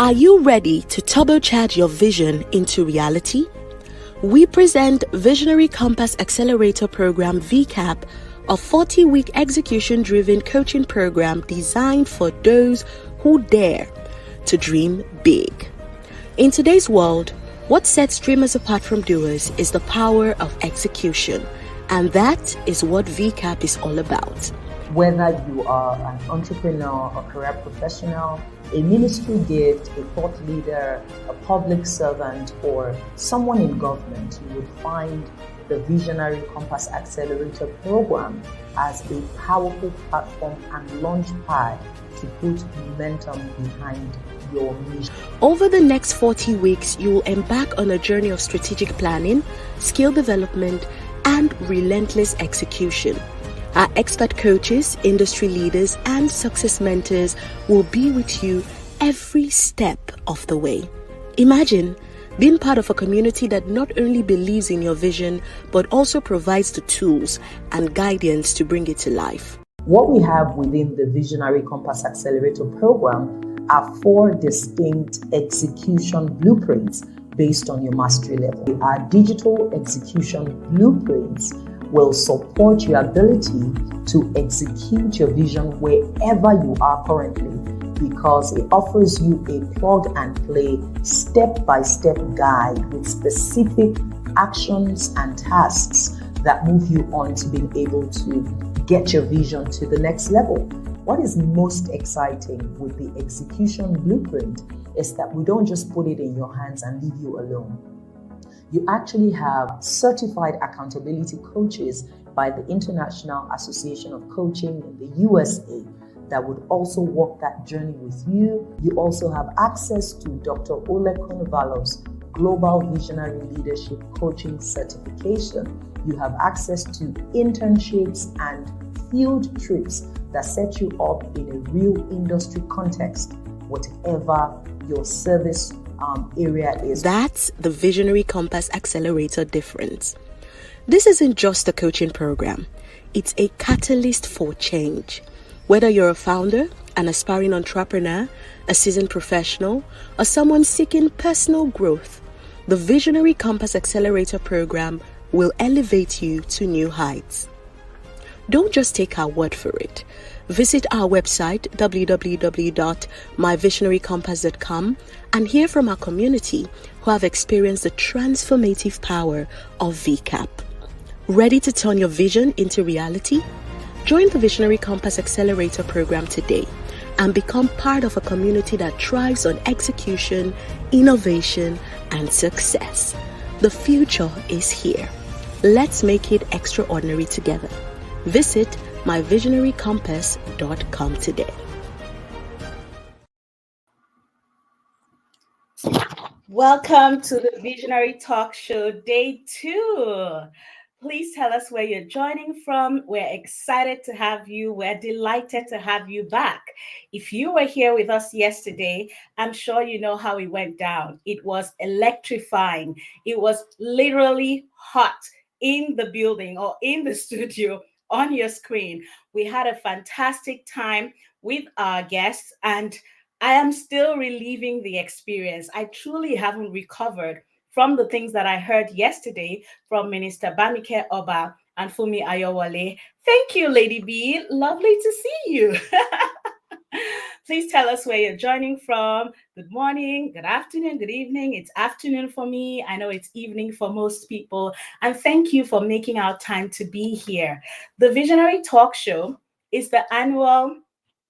Are you ready to turbocharge your vision into reality? We present Visionary Compass Accelerator Program VCAP, a 40-week execution-driven coaching program designed for those who dare to dream big. In today's world, what sets dreamers apart from doers is the power of execution, and that is what VCAP is all about. Whether you are an entrepreneur, a career professional, a ministry gift, a thought leader, a public servant, or someone in government, you would find the Visionary Compass Accelerator program as a powerful platform and launch pad to put momentum behind your mission. Over the next 40 weeks, you will embark on a journey of strategic planning, skill development, and relentless execution. Our expert coaches, industry leaders, and success mentors will be with you every step of the way. Imagine being part of a community that not only believes in your vision, but also provides the tools and guidance to bring it to life. What we have within the Visionary Compass Accelerator program are 4 distinct execution blueprints based on your mastery level. Our digital execution blueprints will support your ability to execute your vision wherever you are currently, because it offers you a plug and play step-by-step guide with specific actions and tasks that move you on to being able to get your vision to the next level. What is most exciting with the execution blueprint is that we don't just put it in your hands and leave you alone. You actually have certified accountability coaches by the International Association of Coaching in the USA that would also walk that journey with you. You also have access to Dr. Ole Konovalov's Global Visionary Leadership Coaching Certification. You have access to internships and field trips that set you up in a real industry context, whatever your service area is. That's the Visionary Compass Accelerator difference. This isn't just a coaching program. It's a catalyst for change. Whether you're a founder, an aspiring entrepreneur, a seasoned professional, or someone seeking personal growth, the Visionary Compass Accelerator program will elevate you to new heights. Don't just take our word for it. Visit our website www.myvisionarycompass.com and hear from our community who have experienced the transformative power of VCAP. Ready to turn your vision into reality? Join the Visionary Compass Accelerator program today and become part of a community that thrives on execution, innovation, and success. The future is here. Let's make it extraordinary together. Visit myvisionarycompass.com today. Welcome to the Visionary Talk Show, Day 2. Please tell us where you're joining from. We're excited to have you. We're delighted to have you back. If you were here with us yesterday, I'm sure you know how it went down. It was electrifying. It was literally hot in the building or in the studio on your screen. We had a fantastic time with our guests, and I am still reliving the experience. I truly haven't recovered from the things that I heard yesterday from Minister Bamike Oba and Fumi Ayowale. Thank you, Lady B. Lovely to see you. Please tell us where you're joining from. Good morning, good afternoon, good evening. It's afternoon for me. I know it's evening for most people. And thank you for making our time to be here. The Visionary Talk Show is the annual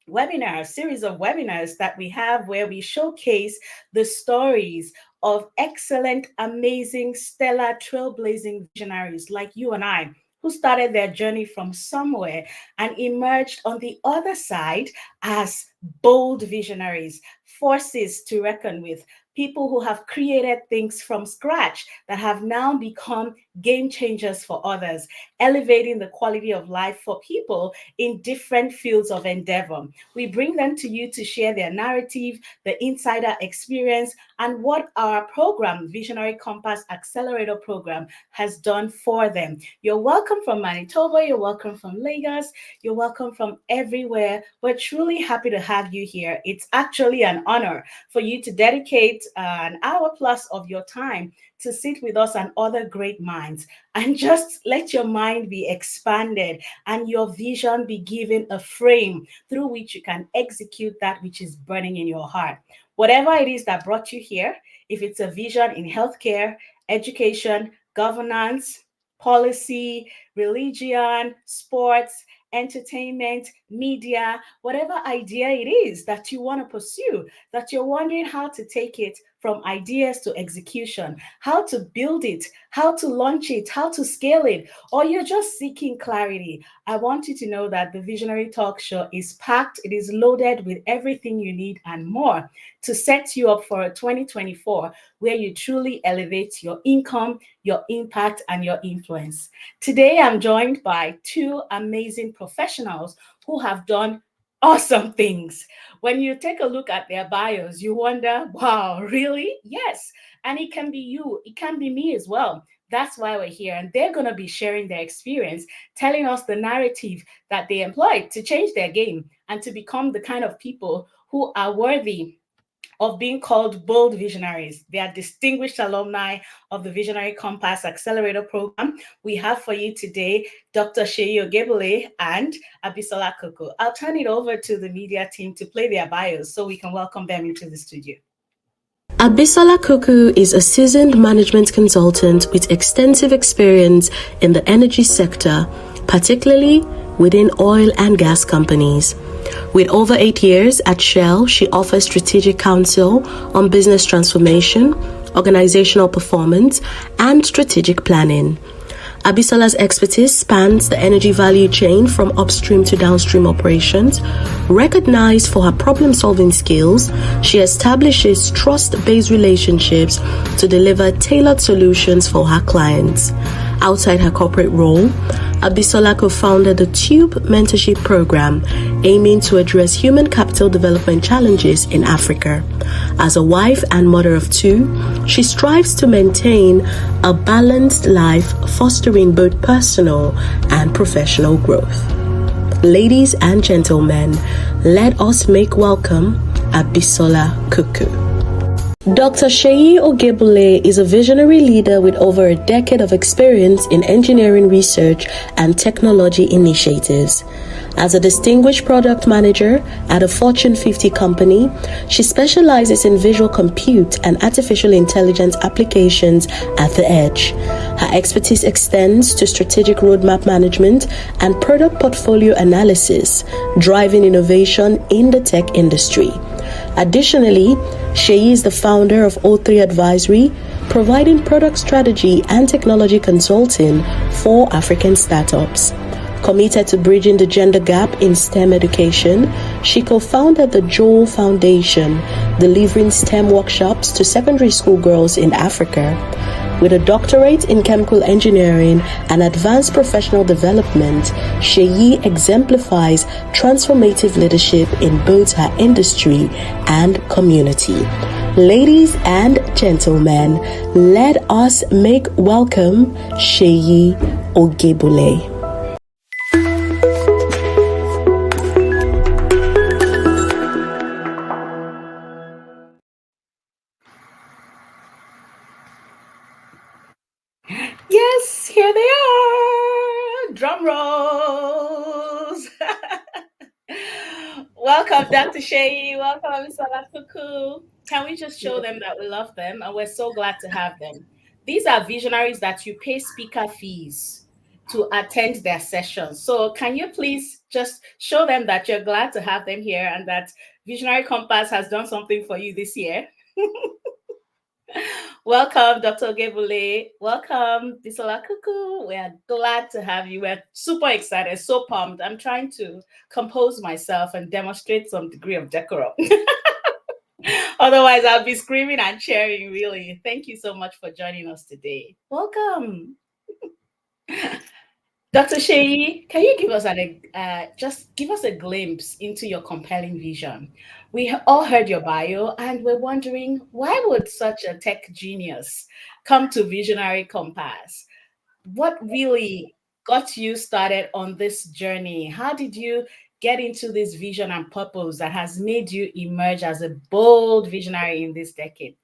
webinar, series of webinars that we have where we showcase the stories of excellent, amazing, stellar, trailblazing visionaries like you and I, who started their journey from somewhere and emerged on the other side as bold visionaries, forces to reckon with, people who have created things from scratch that have now become game changers for others, elevating the quality of life for people in different fields of endeavor. We bring them to you to share their narrative, the insider experience, and what our program, Visionary Compass Accelerator Program, has done for them. You're welcome from Manitoba, you're welcome from Lagos, you're welcome from everywhere. We're truly happy to have you here. It's actually an honor for you to dedicate an hour plus of your time to sit with us and other great minds and just let your mind be expanded and your vision be given a frame through which you can execute that which is burning in your heart. Whatever it is that brought you here, if it's a vision in healthcare, education, governance, policy, religion, sports, entertainment, media, whatever idea it is that you want to pursue, that you're wondering how to take it from ideas to execution, how to build it, how to launch it, how to scale it, or you're just seeking clarity, I want you to know that the Visionary Talk Show is packed, it is loaded with everything you need and more to set you up for a 2024 where you truly elevate your income, your impact, and your influence. Today, I'm joined by two amazing professionals who have done awesome things. When you take a look at their bios, you wonder, wow, really? Yes. And it can be you, it can be me as well. That's why we're here. And they're going to be sharing their experience, telling us the narrative that they employed to change their game and to become the kind of people who are worthy of being called bold visionaries. They are distinguished alumni of the Visionary Compass Accelerator Program. We have for you today Dr. Seyi Ogebule and Abisola Koko. I'll turn it over to the media team to play their bios so we can welcome them into the studio. Abisola Koko is a seasoned management consultant with extensive experience in the energy sector, particularly within oil and gas companies. With over 8 years at Shell, she offers strategic counsel on business transformation, organizational performance, and strategic planning. Abisola's expertise spans the energy value chain from upstream to downstream operations. Recognized for her problem-solving skills, she establishes trust-based relationships to deliver tailored solutions for her clients. Outside her corporate role, Abisola co-founded the Tube mentorship program, aiming to address human capital development challenges in Africa. As a wife and mother of two, she strives to maintain a balanced life, fostering both personal and professional growth. Ladies and gentlemen, let us make welcome Abisola Koko. Dr. Seyi Ogebule is a visionary leader with over a decade of experience in engineering research and technology initiatives. As a distinguished product manager at a Fortune 50 company, she specializes in visual compute and artificial intelligence applications at the edge. Her expertise extends to strategic roadmap management and product portfolio analysis, driving innovation in the tech industry. Additionally, Seyi is the founder of O3 Advisory, providing product strategy and technology consulting for African startups. Committed to bridging the gender gap in STEM education, she co-founded the Joel Foundation, delivering STEM workshops to secondary school girls in Africa. With a doctorate in chemical engineering and advanced professional development, Seyi exemplifies transformative leadership in both her industry and community. Ladies and gentlemen, let us make welcome Seyi Ogebule. Yes, here they are. Drum rolls. Welcome, Dr. Seyi. Welcome, Abisola Koko. Can we just show them that we love them and we're so glad to have them? These are visionaries that you pay speaker fees to attend their sessions. So can you please just show them that you're glad to have them here and that Visionary Compass has done something for you this year? Welcome, Dr. Ogebule. Welcome, Abisola Koko. We're glad to have you. We're super excited, so pumped. I'm trying to compose myself and demonstrate some degree of decorum. Otherwise, I'll be screaming and cheering, really. Thank you so much for joining us today. Welcome. Dr. Shay, can you give us just give us a glimpse into your compelling vision? We all heard your bio and we're wondering why would such a tech genius come to Visionary Compass? What really got you started on this journey? How did you get into this vision and purpose that has made you emerge as a bold visionary in this decade?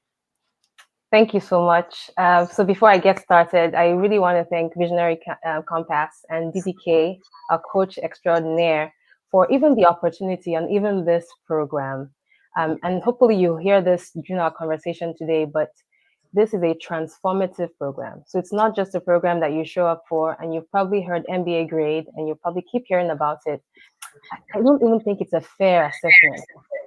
Thank you so much. So before I get started, I really want to thank Visionary Compass and DDK, our coach extraordinaire, for even the opportunity and even this program. And hopefully you hear this during our conversation today, but this is a transformative program. So it's not just a program that you show up for and you've probably heard MBA grade and you probably keep hearing about it. I don't even think it's a fair assessment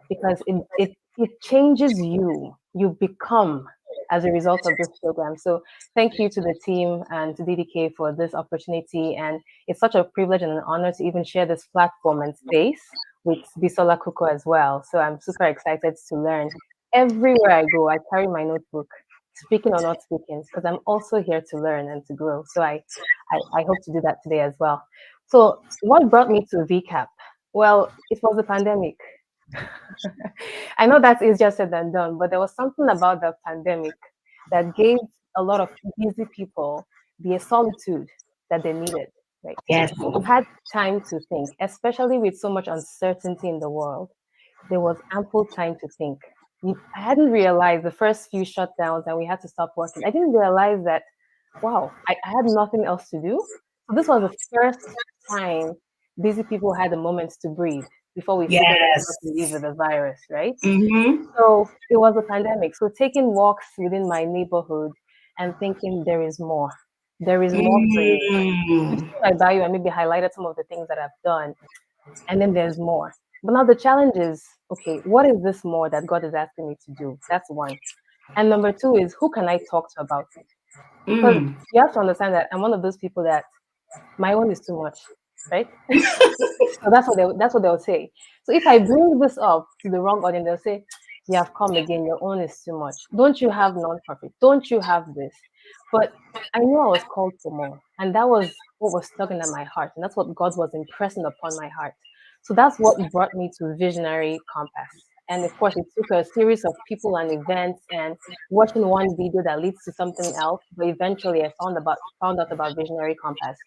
because it changes you. You become as a result of this program. So thank you to the team and to DDK for this opportunity. And it's such a privilege and an honor to even share this platform and space with Bisola Kuko as well. So I'm super excited to learn. Everywhere I go, I carry my notebook, speaking or not speaking, because I'm also here to learn and to grow. So I hope to do that today as well. So what brought me to VCAP? Well, it was the pandemic. I know that's easier said than done, but there was something about the pandemic that gave a lot of busy people the solitude that they needed, right? Yes. You had time to think, especially with so much uncertainty in the world. There was ample time to think. I hadn't realized the first few shutdowns and we had to stop working. I didn't realize that, wow, I had nothing else to do. So this was the first time busy people had a moment to breathe before we figured out how Yes. to live with the virus, right? Mm-hmm. So it was a pandemic. So taking walks within my neighborhood and thinking there is more. There is more for you. You Mm. see my bio and maybe highlighted some of the things that I've done. And then there's more. But now the challenge is, okay, what is this more that God is asking me to do? That's one. And number two is who can I talk to about it? Because Mm. you have to understand that I'm one of those people that my own is too much, right? So that's what they'll say. So if I bring this up to the wrong audience, they'll say, "You have come again. Your own is too much. Don't you have non-profit? Don't you have this?" But I knew I was called for more, and that was what was tugging at my heart, and that's what God was impressing upon my heart. So that's what brought me to Visionary Compass. And of course, it took a series of people and events and watching one video that leads to something else. But eventually, I found out about Visionary Compass.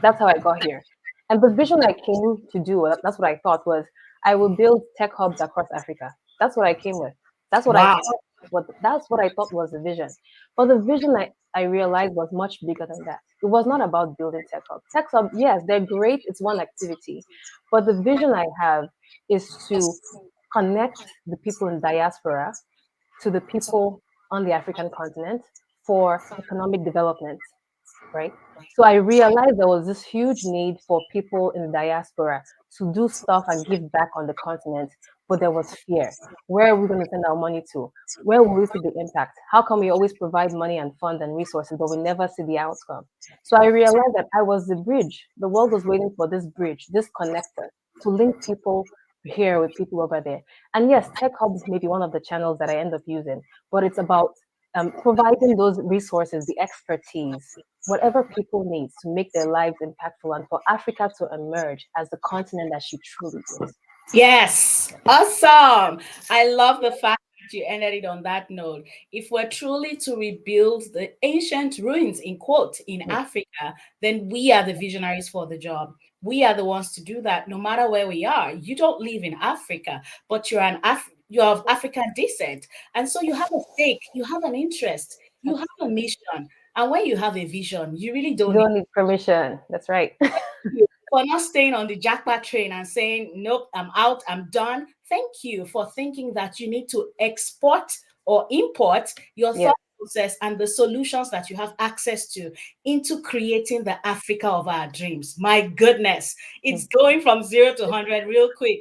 That's how I got here. And the vision I came to do, that's what I thought was, I will build tech hubs across Africa. That's what I came with. That's what I Wow. thought. That's what I thought was the vision. But the vision I realized was much bigger than that. It was not about building tech hubs. Tech hubs, yes, they're great. It's one activity. But the vision I have is to connect the people in diaspora to the people on the African continent for economic development, right? So I realized there was this huge need for people in the diaspora to do stuff and give back on the continent, but there was fear. Where are we going to send our money to? Where will we see the impact? How come we always provide money and fund and resources, but we never see the outcome? So I realized that I was the bridge. The world was waiting for this bridge, this connector to link people here with people over there. And yes, tech hubs may be one of the channels that I end up using, but it's about providing those resources, the expertise, whatever people need to make their lives impactful and for Africa to emerge as the continent that she truly is. Yes. Awesome. I love the fact that you ended it on that note. If we're truly to rebuild the ancient ruins, in quote, in Africa, then we are the visionaries for the job. We are the ones to do that no matter where we are. You don't live in Africa, but you're of African descent. And so you have a stake, you have an interest, you have a mission. And when you have a vision, you really You don't need don't need permission. That's right. you for not staying on the jackpot train and saying, nope, I'm out, I'm done. Thank you for thinking that you need to export or import your Yeah. thought process and the solutions that you have access to into creating the Africa of our dreams. My goodness, it's going from 0 to 100 real quick.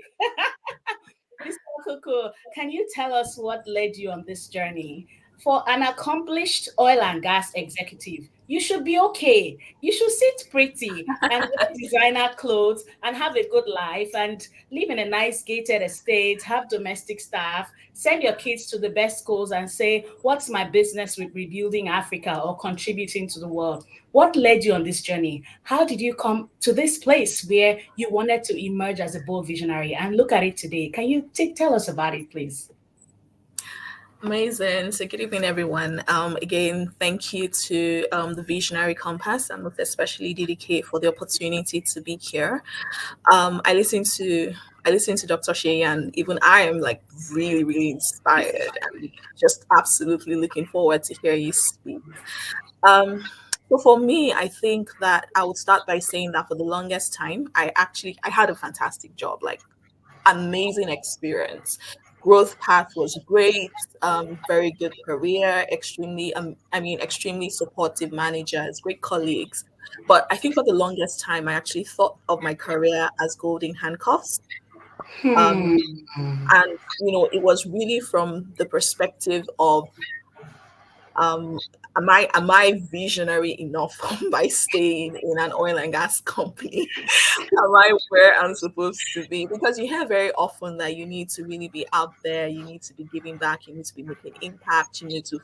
Mr. Kuku, can you tell us what led you on this journey for an accomplished oil and gas executive, you should be okay. You should sit pretty and wear designer clothes and have a good life and live in a nice gated estate, have domestic staff, send your kids to the best schools and say, what's my business with rebuilding Africa or contributing to the world? What led you on this journey? How did you come to this place where you wanted to emerge as a bold visionary and look at it today? Can you tell us about it, please? Amazing. So good evening, everyone. Again, thank you to the Visionary Compass and most especially DDK for the opportunity to be here. I listened to Dr. Shea, and even I am like really, really inspired and just absolutely looking forward to hear you speak. Um, so for me, I think that I would start by saying that for the longest time, I had a fantastic job, like amazing experience. Growth path was great, very good career, extremely supportive managers, great colleagues. But I think for the longest time, I actually thought of my career as golden handcuffs. Um, Hmm. and, it was really from the perspective of um am I visionary enough by staying in an oil and gas company? Am I where I'm supposed to be? Because you hear very often that you need to really be out there, you need to be giving back, you need to be making impact, you need to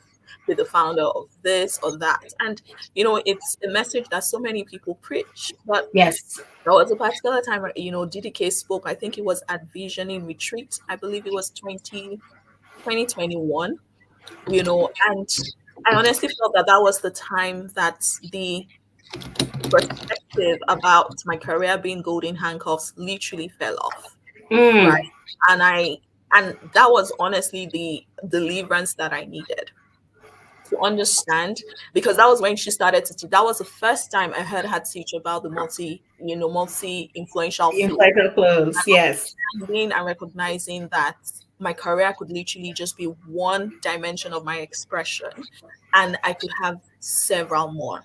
be the founder of this or that. And it's a message that so many people preach. But Yes. there was a particular time where, DDK spoke, I think it was at Visioning Retreat, I believe it was 2021, and I honestly felt that that was the time that the perspective about my career being golden handcuffs literally fell off, right? Mm. And that was honestly the deliverance that I needed to understand, because that was when she started to teach. That was the first time I heard her teach about the multi influential flow, Entitled clothes. Yes. understanding and recognizing that my career could literally just be one dimension of my expression and I could have several more.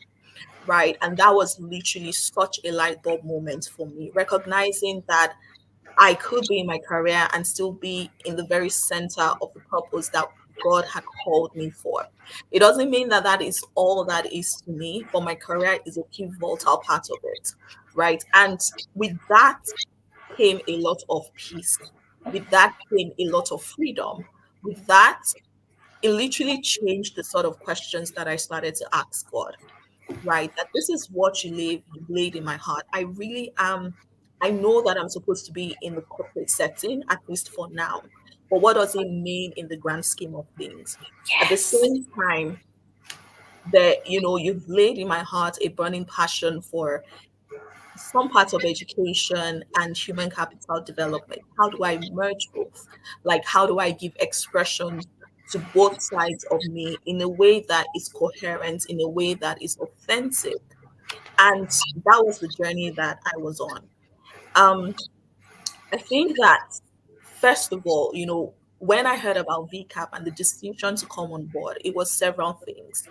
Right. And that was literally such a light bulb moment for me, recognizing that I could be in my career and still be in the very center of the purpose that God had called me for. It doesn't mean that that is all that is to me, but my career is a pivotal part of it. Right. And with that came a lot of peace. With that came a lot of freedom. With that, it literally changed the sort of questions that I started to ask God, right? That this is what you laid in my heart. I really am. I know that I'm supposed to be in the corporate setting, at least for now. But what does it mean in the grand scheme of things? At the Yes. same time, that you've laid in my heart a burning passion for some parts of education and human capital development. How do I merge both? Like, how do I give expression to both sides of me in a way that is coherent, in a way that is authentic? And that was the journey that I was on. Um, I think that, first of all, when I heard about VCAP and the decision to come on board, it was several things.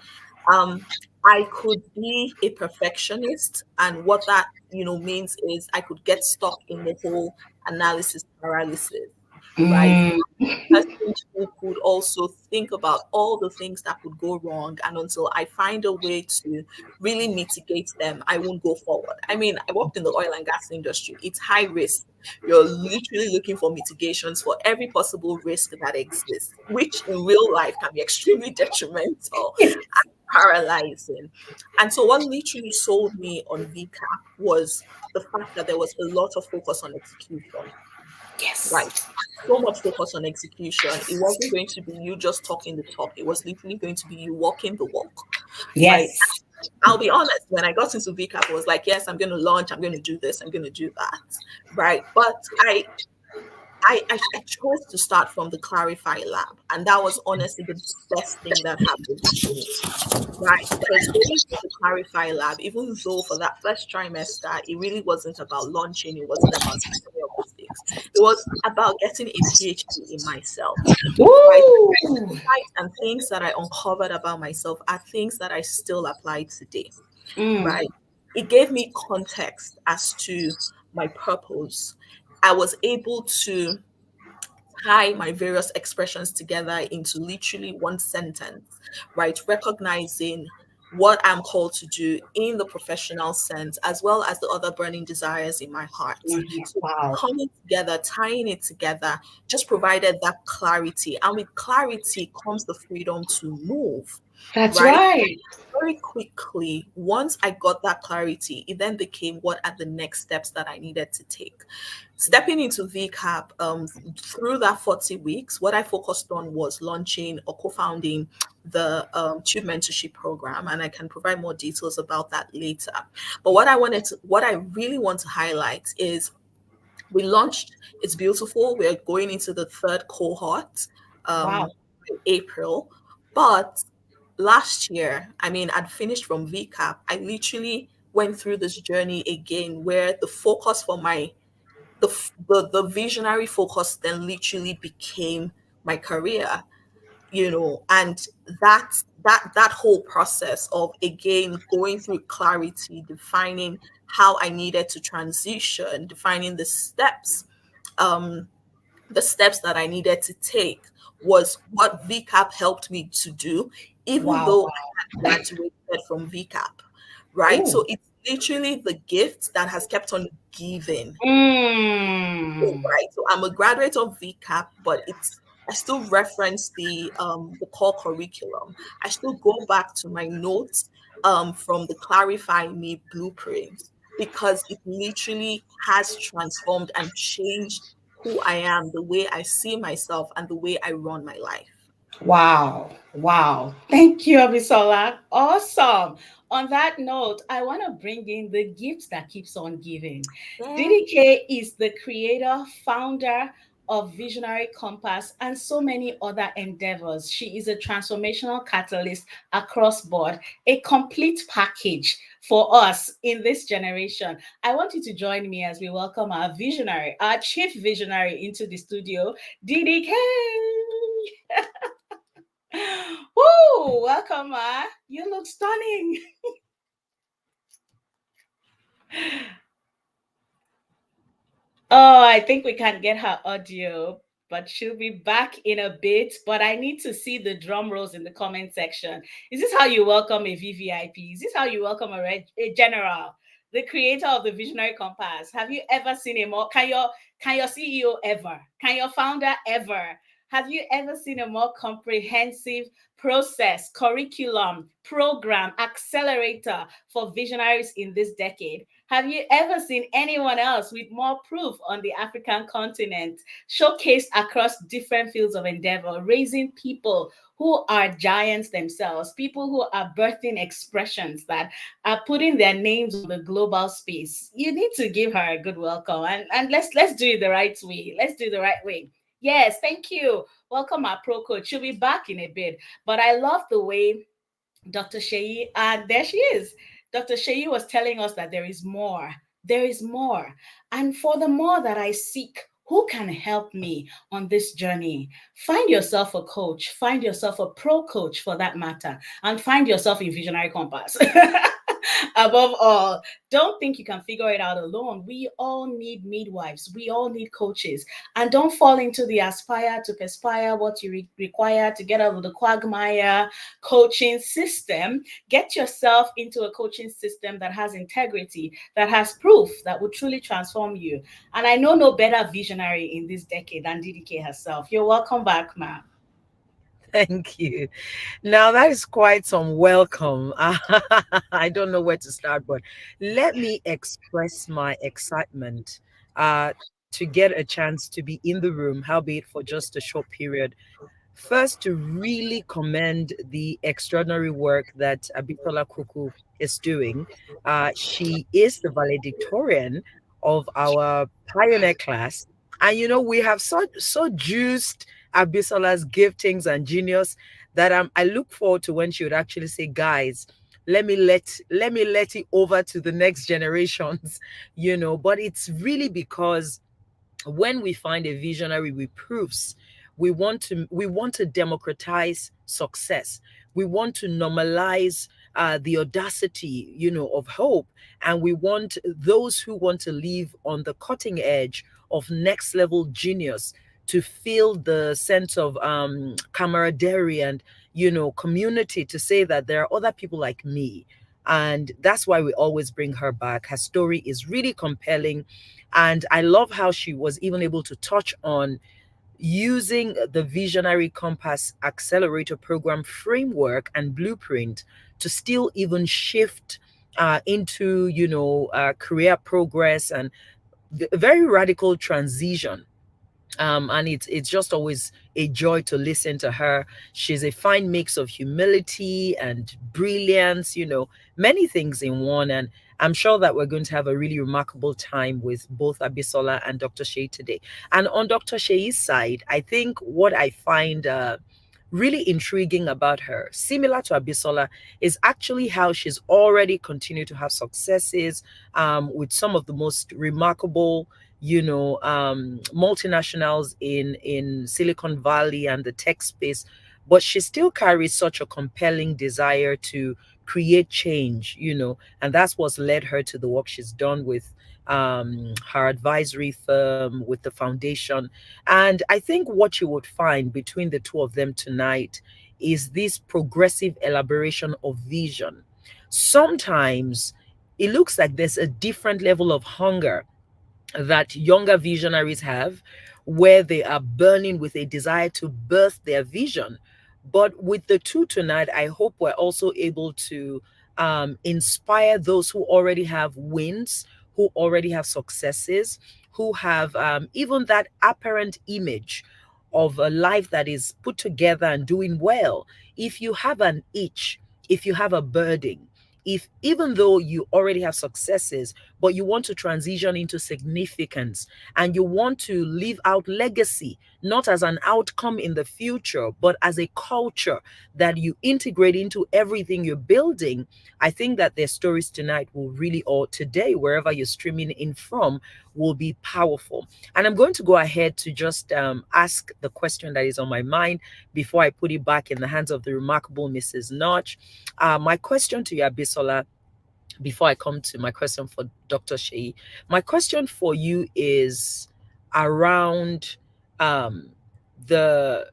Um, I could be a perfectionist, and what that means is I could get stuck in the whole analysis paralysis, right? Mm. Person who could also think about all the things that could go wrong, and until I find a way to really mitigate them, I won't go forward. I mean, I worked in the oil and gas industry. It's high risk. You're literally looking for mitigations for every possible risk that exists, which in real life can be extremely detrimental and paralyzing. And so what literally sold me on VCAP was the fact that there was a lot of focus on execution, Yes. right? So much focus on execution. It wasn't going to be you just talking the talk. It was literally going to be you walking the walk, right? Yes. I'll be honest, when I got into VCAP, I was like, yes, I'm going to launch, I'm going to do this, I'm going to do that, right? But I chose to start from the Clarify Lab, and that was honestly the best thing that happened to me. Right, because going to the Clarify Lab, even though for that first trimester, it really wasn't about launching, it wasn't about any of these things. It was about getting a PhD in myself, right? Woo! Insights and things that I uncovered about myself are things that I still apply today, Mm. right? It gave me context as to my purpose. I was able to tie my various expressions together into literally one sentence, right? Recognizing what I'm called to do in the professional sense, as well as the other burning desires in my heart. So Wow. coming together, tying it together, just provided that clarity. And with clarity comes the freedom to move, That's right? right. Very quickly, once I got that clarity, it then became what are the next steps that I needed to take. Stepping into VCAP, through that 40 weeks, what I focused on was launching or co-founding the Tube Mentorship Program, and I can provide more details about that later. But what I really want to highlight is we launched. It's beautiful. We're going into the third cohort, Wow. in April, but last year, I mean, I'd finished from VCAP. I literally went through this journey again, where the focus for my the visionary focus then literally became my career, and that whole process of again going through clarity, defining how I needed to transition, defining um the steps that I needed to take was what VCAP helped me to do, even Wow. though I had graduated from VCAP, right? Oh. So it's literally the gift that has kept on giving. Mm. Right. So I'm a graduate of VCAP, but I still reference the core curriculum. I still go back to my notes from the Clarify Me blueprint, because it literally has transformed and changed who I am, the way I see myself, and the way I run my life. Wow. Wow. Thank you, Abisola. Awesome. On that note, I want to bring in the gift that keeps on giving. Yeah. DDK is the creator, founder of Visionary Compass and so many other endeavors. She is a transformational catalyst across board, a complete package for us in this generation. I want you to join me as we welcome our visionary, our chief visionary into the studio, DDK. Woo! Welcome, Ma. You look stunning. Oh, I think we can't get her audio, but she'll be back in a bit. But I need to see the drum rolls in the comment section. Is this how you welcome a VVIP? Is this how you welcome a general? The creator of the Visionary Compass. Have you ever seen a more? Can your CEO ever? Can your founder ever? Have you ever seen a more comprehensive process, curriculum, program, accelerator for visionaries in this decade? Have you ever seen anyone else with more proof on the African continent, showcased across different fields of endeavor, raising people who are giants themselves, people who are birthing expressions that are putting their names on the global space? You need to give her a good welcome, and let's do it the right way. Let's do it the right way. Yes, thank you. Welcome, our pro coach. She'll be back in a bit, but I love the way Dr. Sheyi, and there she is. Dr. Sheyi was telling us that there is more. There is more. And for the more that I seek, who can help me on this journey? Find yourself a coach, find yourself a pro coach for that matter, and find yourself in Visionary Compass. Above all, don't think you can figure it out alone. We all need midwives, we all need coaches. And don't fall into the aspire to perspire what you require to get out of the quagmire coaching system. Get yourself into a coaching system that has integrity, that has proof, that will truly transform you. And I know no better visionary in this decade than DDK herself. You're welcome back, ma. Thank you. Now, that is quite some welcome. I don't know where to start, but let me express my excitement to get a chance to be in the room, howbeit for just a short period. First, to really commend the extraordinary work that Abisola Kuku is doing. She is the valedictorian of our pioneer class. And we have so juiced Abisola's giftings and genius that I look forward to when she would actually say, guys, let me let it over to the next generations, but it's really because when we find a visionary with proofs, we want to democratize success. We want to normalize the audacity, of hope, and we want those who want to live on the cutting edge of next level genius to feel the sense of camaraderie and, community, to say that there are other people like me. And that's why we always bring her back. Her story is really compelling. And I love how she was even able to touch on using the Visionary Compass Accelerator Program framework and blueprint to still even shift into, career progress and very radical transition. And it's just always a joy to listen to her. She's a fine mix of humility and brilliance, many things in one. And I'm sure that we're going to have a really remarkable time with both Abisola and Dr. Shea today. And on Dr. Shea's side, I think what I find really intriguing about her, similar to Abisola, is actually how she's already continued to have successes with some of the most remarkable, multinationals in Silicon Valley and the tech space. But she still carries such a compelling desire to create change, and that's what's led her to the work she's done with her advisory firm, with the foundation. And I think what you would find between the two of them tonight is this progressive elaboration of vision. Sometimes it looks like there's a different level of hunger that younger visionaries have, where they are burning with a desire to birth their vision. But with the two tonight, I hope we're also able to inspire those who already have wins, who already have successes, who have even that apparent image of a life that is put together and doing well. If you have an itch, if you have a burden, if even though you already have successes, but you want to transition into significance and you want to leave out legacy, not as an outcome in the future, but as a culture that you integrate into everything you're building, I think that their stories tonight will really, or today, wherever you're streaming in from, will be powerful. And I'm going to go ahead to just ask the question that is on my mind before I put it back in the hands of the remarkable Mrs. Notch. My question to you, Abisola, before I come to my question for Dr. Shea, my question for you is around the,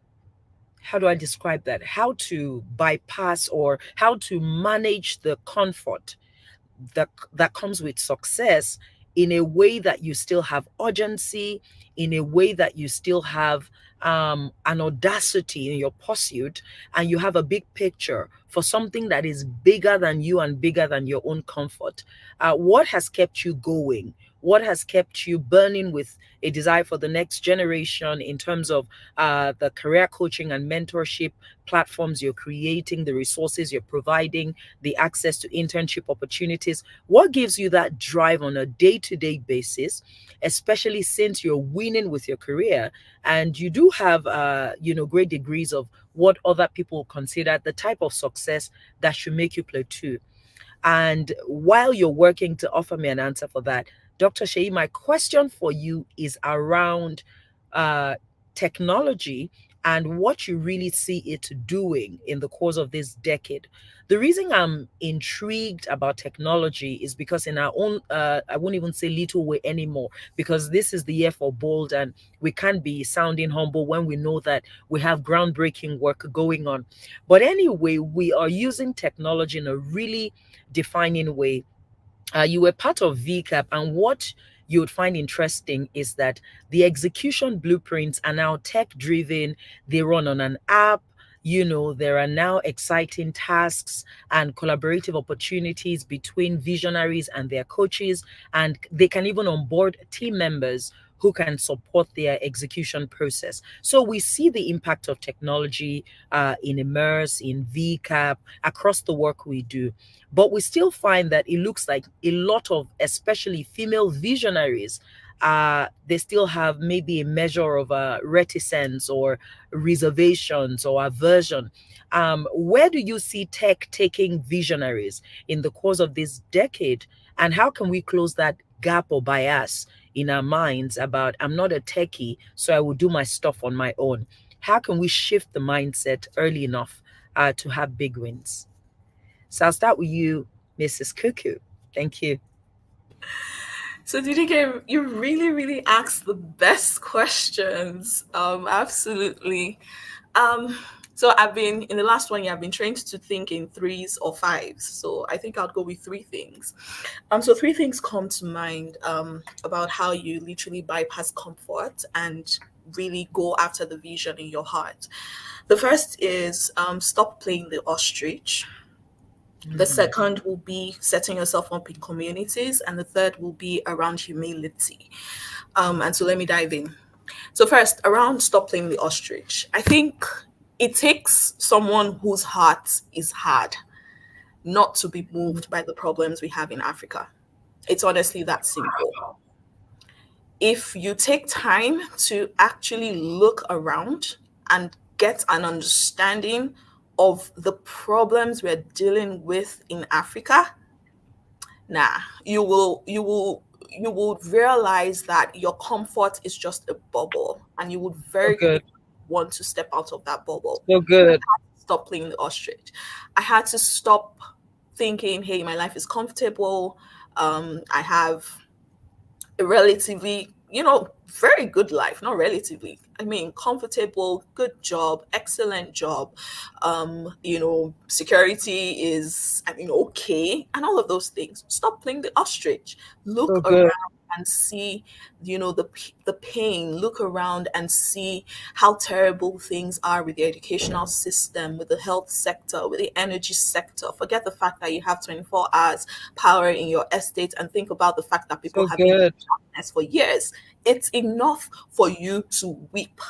how do I describe that? How to bypass or how to manage the comfort that comes with success in a way that you still have urgency, in a way that you still have an audacity in your pursuit, and you have a big picture for something that is bigger than you and bigger than your own comfort. What has kept you going? What has kept you burning with a desire for the next generation in terms of the career coaching and mentorship platforms you're creating, the resources you're providing, the access to internship opportunities? What gives you that drive on a day-to-day basis, especially since you're winning with your career and you do have, great degrees of what other people consider the type of success that should make you plateau? And while you're working to offer me an answer for that, Dr. Shea, my question for you is around uh, technology and what you really see it doing in the course of this decade. The reason I'm intrigued about technology is because in our own, I won't even say little way anymore, because this is the year for bold and we can't be sounding humble when we know that we have groundbreaking work going on. But anyway, we are using technology in a really defining way. You were part of VCAP, and what you would find interesting is that the execution blueprints are now tech driven. They run on an app. There are now exciting tasks and collaborative opportunities between visionaries and their coaches, and they can even onboard team members who can support their execution process. So we see the impact of technology in Immerse, in VCAP, across the work we do. But we still find that it looks like a lot of, especially female visionaries, they still have maybe a measure of reticence or reservations or aversion. Where do you see tech taking visionaries in the course of this decade? And how can we close that gap or bias in our minds about, I'm not a techie, so I will do my stuff on my own? How can we shift the mindset early enough to have big wins? So I'll start with you, Mrs. Cuckoo. Thank you. So DDK, you really, really asked the best questions. Absolutely. Um, so I've been in the last 1 year, I've been trained to think in threes or fives. So I think I'll go with three things. So three things come to mind about how you literally bypass comfort and really go after the vision in your heart. The first is stop playing the ostrich. The Mhm. second will be setting yourself up in communities, and the third will be around humility. And so let me dive in. So first, around stop playing the ostrich. I think it takes someone whose heart is hard not to be moved by the problems we have in Africa. It's honestly that simple. If you take time to actually look around and get an understanding of the problems we're dealing with in Africa, nah, you will realize that your comfort is just a bubble, and you would So very good. quickly want to step out of that bubble. So So I good. had to stop playing the ostrich. I had to stop thinking, hey, my life is comfortable. I have a relatively, very good life, not relatively. I mean, comfortable, good job, excellent job. Security is, okay, and all of those things. Stop playing the ostrich. So Look good. around and see, the pain. Look around and see how terrible things are with the educational system, with the health sector, with the energy sector. Forget the fact that you have 24 hours power in your estate, and think about the fact that people So have been in good. darkness for years. It's enough for you to weep,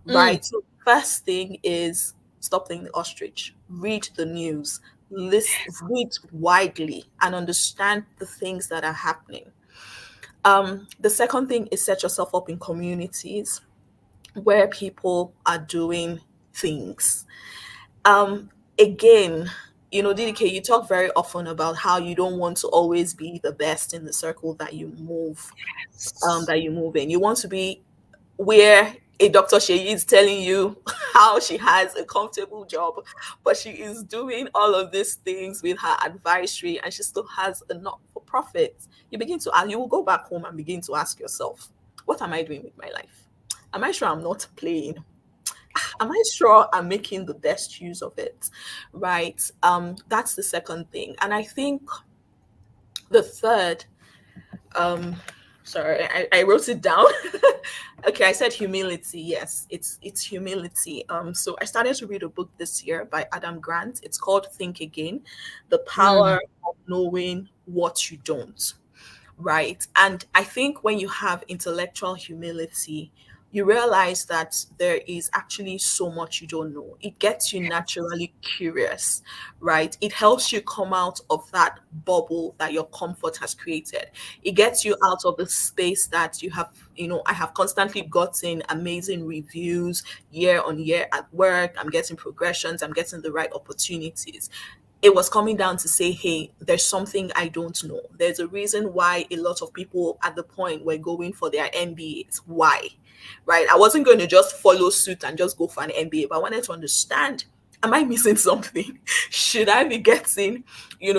Mm. right? So, first thing is stop playing the ostrich, read the news, read widely, and understand the things that are happening. The second thing is set yourself up in communities where people are doing things. Again, DDK, you talk very often about how you don't want to always be the best in the circle that you move in. You want to be where a Dr. Sheyi is telling you how she has a comfortable job, but she is doing all of these things with her advisory, and she still has a not for profit. You will go back home and begin to ask yourself, what am I doing with my life? Am I sure I'm not playing? Am I sure I'm making the best use of it? Right. That's the second thing. And I think the third, um, sorry, I wrote it down. Okay, I said humility. Yes, it's humility. So I started to read a book this year by Adam Grant. It's called Think Again: The Mm. Power of Knowing What You Don't. Right. And I think when you have intellectual humility, you realize that there is actually so much you don't know. It gets you naturally curious, right? It helps you come out of that bubble that your comfort has created. It gets you out of the space that you have, I have constantly gotten amazing reviews year on year at work. I'm getting progressions, I'm getting the right opportunities. It was coming down to say, hey, there's something I don't know. There's a reason why a lot of people at the point were going for their MBAs. Why? Right? I wasn't going to just follow suit and just go for an MBA, but I wanted to understand, am I missing something? Should I be getting,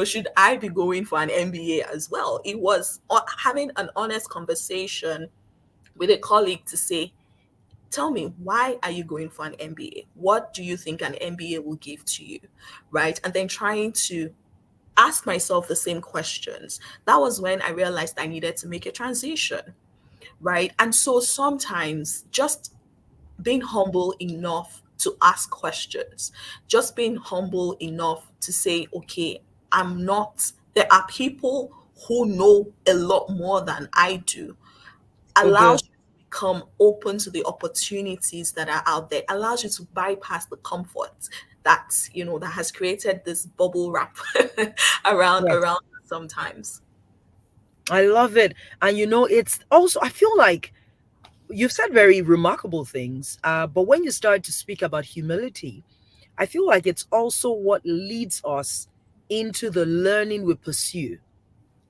should I be going for an MBA as well? It was having an honest conversation with a colleague to say, tell me, why are you going for an MBA? What do you think an MBA will give to you? Right? And then trying to ask myself the same questions. That was when I realized I needed to make a transition. Right? And so sometimes just being humble enough to ask questions, just being humble enough to say, okay, there are people who know a lot more than I do, So allows good. you to become open to the opportunities that are out there, allows you to bypass the comfort that has created this bubble wrap Yes. around sometimes. I love it. And it's also, I feel like you've said very remarkable things. But when you start to speak about humility, I feel like it's also what leads us into the learning we pursue.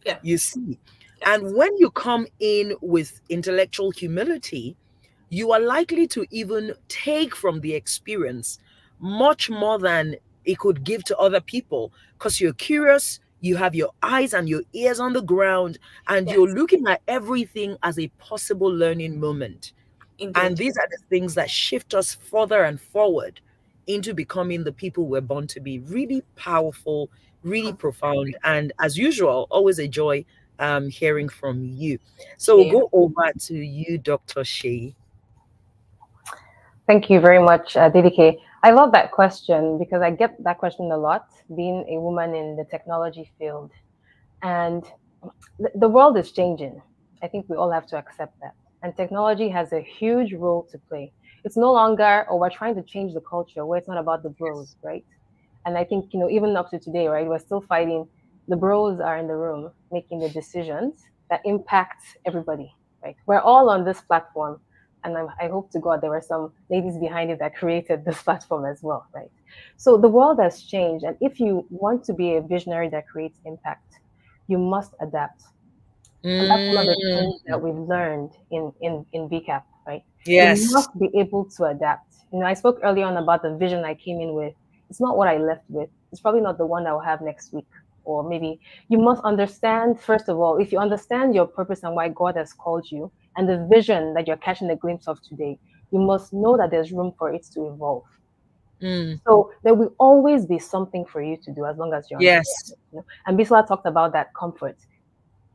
Yeah, You see. yeah, And when you come in with intellectual humility, you are likely to even take from the experience much more than it could give to other people because you're curious, You have your eyes and your ears on the ground, and you're Yes, looking at everything as a possible learning moment. And indeed. these are the things that shift us further and forward into becoming the people we're born to be. Really powerful, really profound. And as usual, always a joy hearing from you. So we'll Same. go over to you, Dr. Shay. Thank you very much, DDK. I love that question because I get that question a lot, being a woman in the technology field. And the world is changing. I think we all have to accept that. And technology has a huge role to play. It's no longer, or we're trying to change the culture where it's not about the bros, right? And I think, even up to today, right, we're still fighting. The bros are in the room making the decisions that impact everybody, right? We're all on this platform. And I hope to God there were some ladies behind it that created this platform as well, right? So the world has changed. And if you want to be a visionary that creates impact, you must adapt. And that's one of the Mm, things that we've learned in VCAP, right? You yes, must be able to adapt. I spoke earlier on about the vision I came in with. It's not what I left with. It's probably not the one I'll have next week. Or maybe you must understand, first of all, if you understand your purpose and why God has called you and the vision that you're catching a glimpse of today, you must know that there's room for it to evolve. mm, So there will always be something for you to do as long as you understand yes, it. And Bisola talked about that comfort.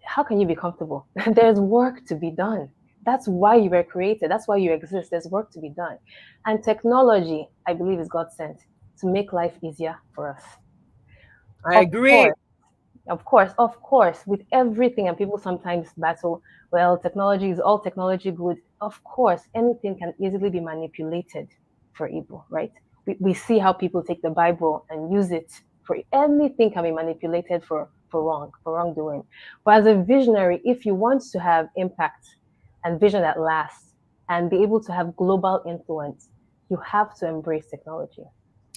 How can you be comfortable? There's work to be done. That's why you were created. That's why you exist. There's work to be done. And technology, I believe, is God sent to make life easier for us. I Of agree. course, of course, with everything, and people sometimes battle, well, technology is all technology good. Of course, anything can easily be manipulated for evil, right? We see how people take the Bible and use it for anything can be manipulated for wrongdoing. But as a visionary, if you want to have impact and vision that lasts and be able to have global influence, you have to embrace technology.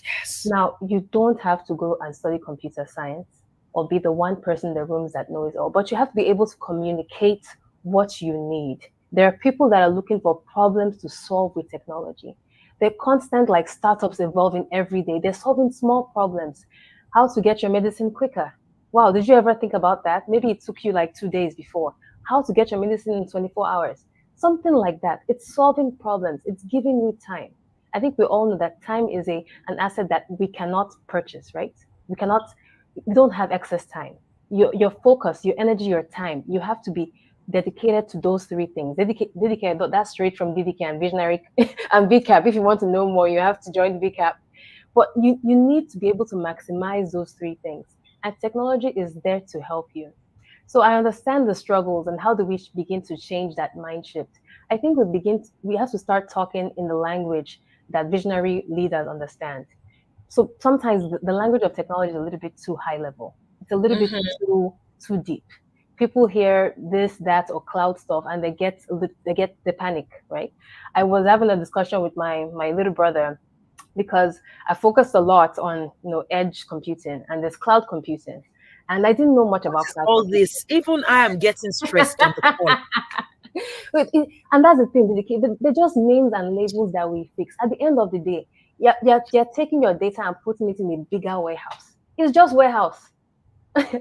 Yes. Now, you don't have to go and study computer science or be the one person in the rooms that knows it all, but you have to be able to communicate what you need. There are people that are looking for problems to solve with technology. They're constant, like startups evolving every day. They're solving small problems. How to get your medicine quicker. Wow, did you ever think about that? Maybe it took you like 2 days before. How to get your medicine in 24 hours. Something like that. It's solving problems. It's giving you time. I think we all know that time is an asset that we cannot purchase, right? We don't have excess time. Your focus, your energy, your time, you have to be dedicated to those three things. Dedicated, that's straight from DDK and Visionary and VCAP. If you want to know more, you have to join VCAP. But you need to be able to maximize those three things. And technology is there to help you. So I understand the struggles and how do we begin to change that mind shift. I think we have to start talking in the language that visionary leaders understand. So sometimes the language of technology is a little bit too high level. It's a little bit Mhm. too deep. People hear this, that, or cloud stuff, and they panic, right? I was having a discussion with my little brother because I focused a lot on edge computing and there's cloud computing, and I didn't know much What about is cloud all computing. this? Even I am getting stressed on the call. And that's the thing, they're just names and labels that we fix. At the end of the day, you're taking your data and putting it in a bigger warehouse. It's just warehouse,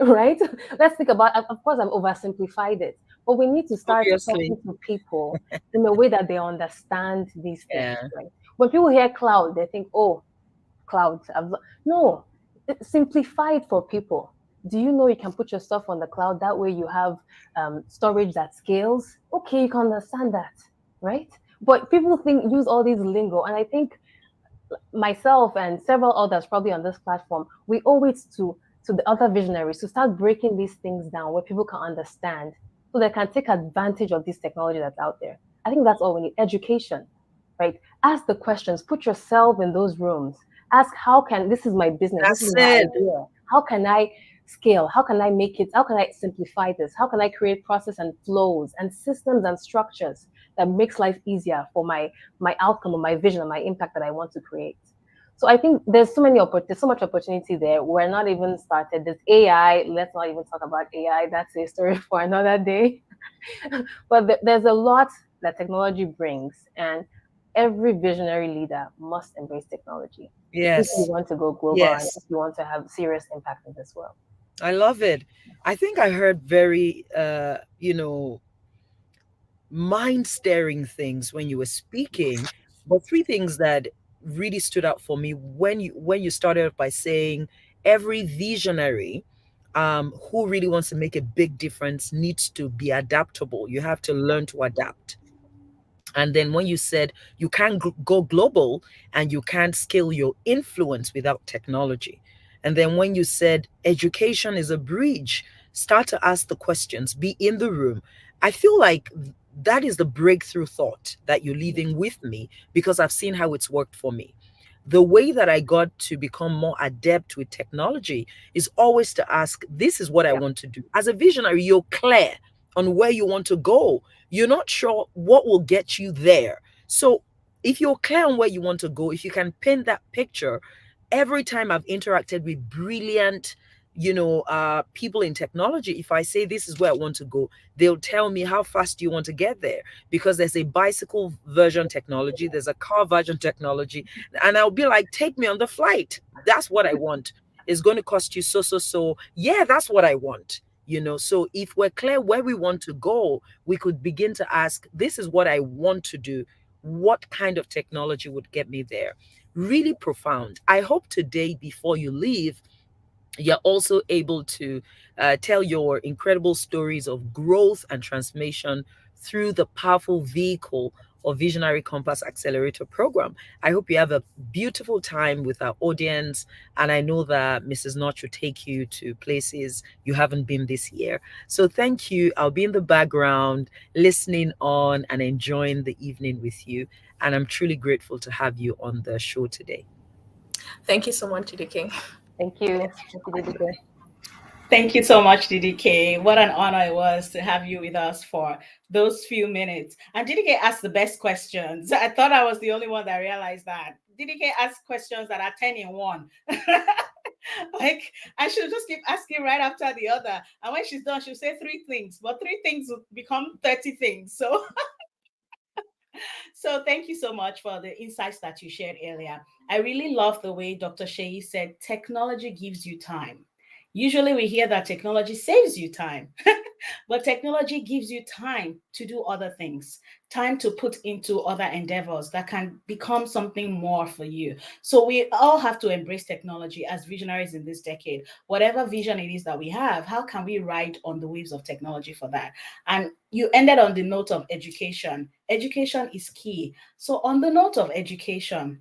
right? Let's think about, of course, I've oversimplified it, but we need to start Obviously. talking to people in a way that they understand these things, Yeah. right? When people hear cloud, they think, oh, cloud. No, simplify it for people. Do you know you can put your stuff on the cloud? That way you have storage that scales. Okay, you can understand that, right? But people use all these lingo, and I think myself and several others probably on this platform, we owe it to the other visionaries to start breaking these things down where people can understand so they can take advantage of this technology that's out there. I think that's all we need. Education, right? Ask the questions, put yourself in those rooms. Ask this is my business, this is That's my it. idea. How can I scale? How can I make it? How can I simplify this? How can I create process and flows and systems and structures that makes life easier for my outcome or my vision or my impact that I want to create? So I think there's so much opportunity there. We're not even started. There's AI. Let's not even talk about AI. That's a story for another day. But there's a lot that technology brings, and every visionary leader must embrace technology if you Yes. want to go global and Yes. if you want to have serious impact in this world. I love it. I think I heard very, mind staring things when you were speaking, but three things that really stood out for me when you started off by saying every visionary who really wants to make a big difference needs to be adaptable. You have to learn to adapt. And then when you said you can't go global and you can't scale your influence without technology. And then when you said education is a bridge, start to ask the questions, be in the room. I feel like that is the breakthrough thought that you're leaving with me because I've seen how it's worked for me. The way that I got to become more adept with technology is always to ask, this is what I Yeah. want to do. As a visionary, you're clear on where you want to go. You're not sure what will get you there. So if you're clear on where you want to go, if you can paint that picture, every time I've interacted with brilliant, people in technology, if I say this is where I want to go, they'll tell me how fast do you want to get there? Because there's a bicycle version technology, there's a car version technology, and I'll be like, take me on the flight. That's what I want. It's going to cost you so. Yeah, that's what I want. So if we're clear where we want to go, we could begin to ask, this is what I want to do. What kind of technology would get me there? Really profound. I hope today, before you leave, you're also able to tell your incredible stories of growth and transformation through the powerful vehicle of Visionary Compass Accelerator Program. I hope you have a beautiful time with our audience. And I know that Mrs. Notch will take you to places you haven't been this year. So thank you. I'll be in the background listening on and enjoying the evening with you. And I'm truly grateful to have you on the show today. Thank you so much, DK. Thank you. Thank you, DDK. Thank you so much, DDK. What an honor it was to have you with us for those few minutes. And DDK asked the best questions. I thought I was the only one that realized that. DDK asked questions that are 10 in one. Like, I should just keep asking right after the other. And when she's done, she'll say three things, but three things will become 30 things. So thank you so much for the insights that you shared earlier. I really love the way Dr. Shei said technology gives you time. Usually we hear that technology saves you time, but technology gives you time to do other things, time to put into other endeavors that can become something more for you. So we all have to embrace technology as visionaries in this decade. Whatever vision it is that we have, how can we ride on the waves of technology for that? And you ended on the note of education. Education is key. So, on the note of education,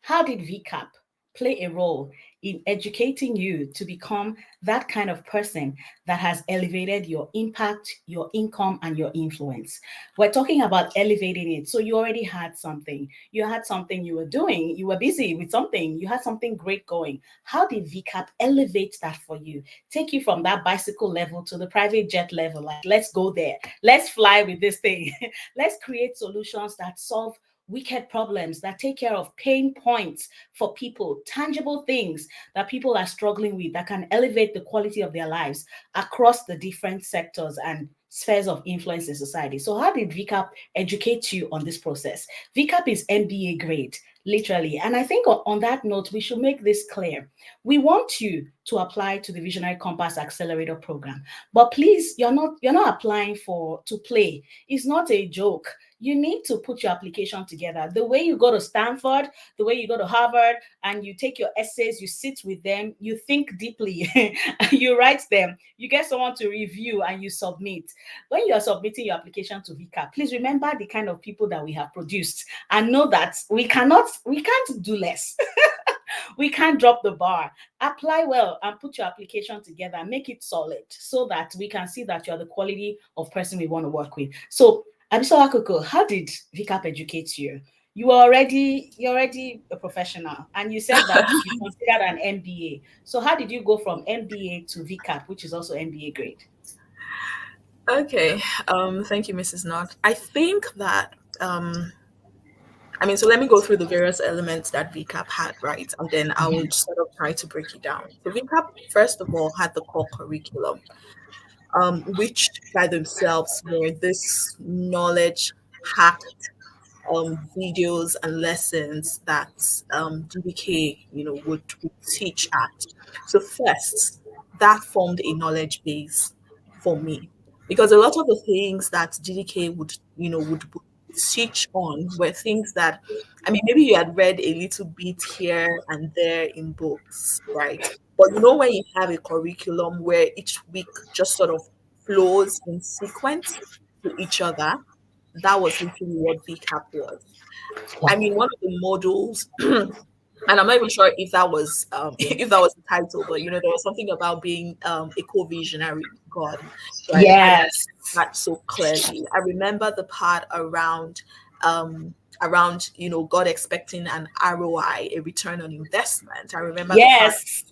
how did VCAP play a role in educating you to become that kind of person that has elevated your impact, your income, and your influence? We're talking about elevating it. So you already had something. You had something you were doing. You were busy with something. You had something great going. How did VCAP elevate that for you? Take you from that bicycle level to the private jet level. Like, let's go there. Let's fly with this thing. Let's create solutions that solve wicked problems, that take care of pain points for people, tangible things that people are struggling with that can elevate the quality of their lives across the different sectors and spheres of influence in society. So, how did VCAP educate you on this process? VCAP is MBA grade, literally. And I think on that note, we should make this clear. We want you to apply to the Visionary Compass Accelerator program, but please, you're not applying for to play. It's not a joke. You need to put your application together. The way you go to Stanford, the way you go to Harvard, and you take your essays, you sit with them, you think deeply, you write them, you get someone to review, and you submit. When you are submitting your application to VCAP, please remember the kind of people that we have produced and know that we can't do less. We can't drop the bar. Apply well and put your application together, make it solid so that we can see that you're the quality of person we want to work with. So, Abisola Koko, how did VCAP educate you? You're already a professional, and you said that you considered an MBA. So how did you go from MBA to VCAP, which is also MBA grade? Okay. Thank you, Mrs. Knott. I think that so let me go through the various elements that VCAP had, right? And then I will sort of try to break it down. So VCAP, first of all, had the core curriculum, which by themselves were this knowledge hacked videos and lessons that GBK, would teach at. So first, that formed a knowledge base for me, because a lot of the things that GDK would, would teach on were things that, I mean, maybe you had read a little bit here and there in books, right? But when you have a curriculum where each week just sort of flows in sequence to each other, that was literally what VCAP was. I mean, one of the models, and I'm not even sure if that was if that was the title, but there was something about being a co-visionary God. Right? I remember Yes. that so clearly. I remember the part around God expecting an ROI, a return on investment. I remember the part Yes.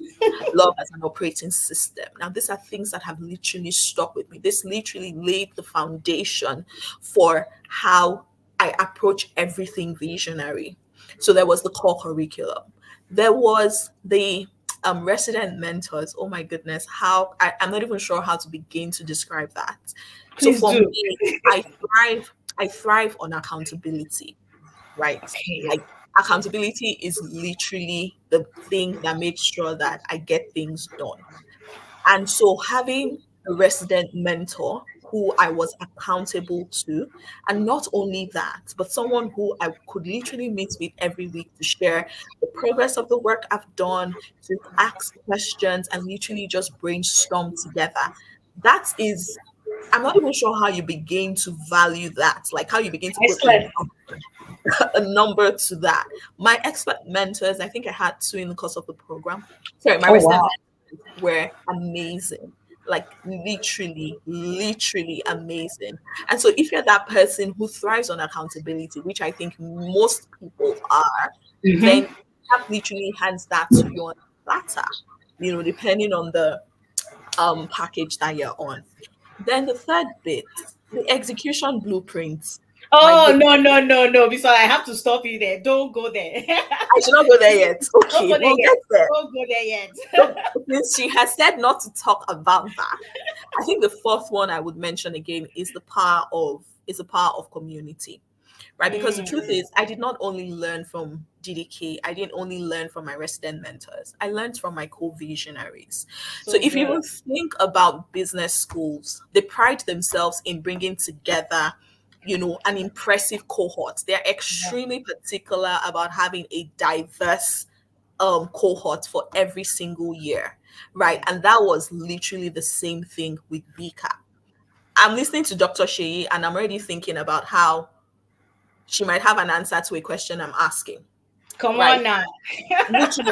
love as an operating system. Now, these are things that have literally stuck with me. This literally laid the foundation for how I approach everything visionary. So there was the core curriculum. There was the resident mentors. Oh my goodness, I'm not even sure how to begin to describe that. So Please for do. me, I thrive on accountability, right? Okay. Like, accountability is literally the thing that makes sure that I get things done. And so having a resident mentor who I was accountable to, and not only that, but someone who I could literally meet with every week to share the progress of the work I've done, to ask questions and literally just brainstorm together. That is, I'm not even sure how you begin to value that, like how you begin to put Excellent. a number to that. My expert mentors, I think I had two in the course of the program. Sorry, my Oh, resident wow. mentors were amazing. Like, literally, literally amazing. And so if you're that person who thrives on accountability, which I think most people are, then Mm-hmm. that literally hands that to you on a platter, depending on the package that you're on. Then the third bit, the execution blueprints. My Oh, goodness, no, no, no, no. Before I have to stop you there. Don't go there. I should not go there yet. Don't Okay, go there we'll yet. get there. Don't go there yet. So since she has said not to talk about that, I think the fourth one I would mention again is the power of community. Right? Because the truth Mm, is, I did not only learn from GDK, I didn't only learn from my resident mentors, I learned from my co-visionaries. So so if you good. even think about business schools, they pride themselves in bringing together an impressive cohort. They're Yeah. extremely particular about having a diverse cohort for every single year, right? Yeah. And that was literally the same thing with VCAP. I'm listening to Dr. Sheyi and I'm already thinking about how she might have an answer to a question I'm asking, Come right? on now. Literally,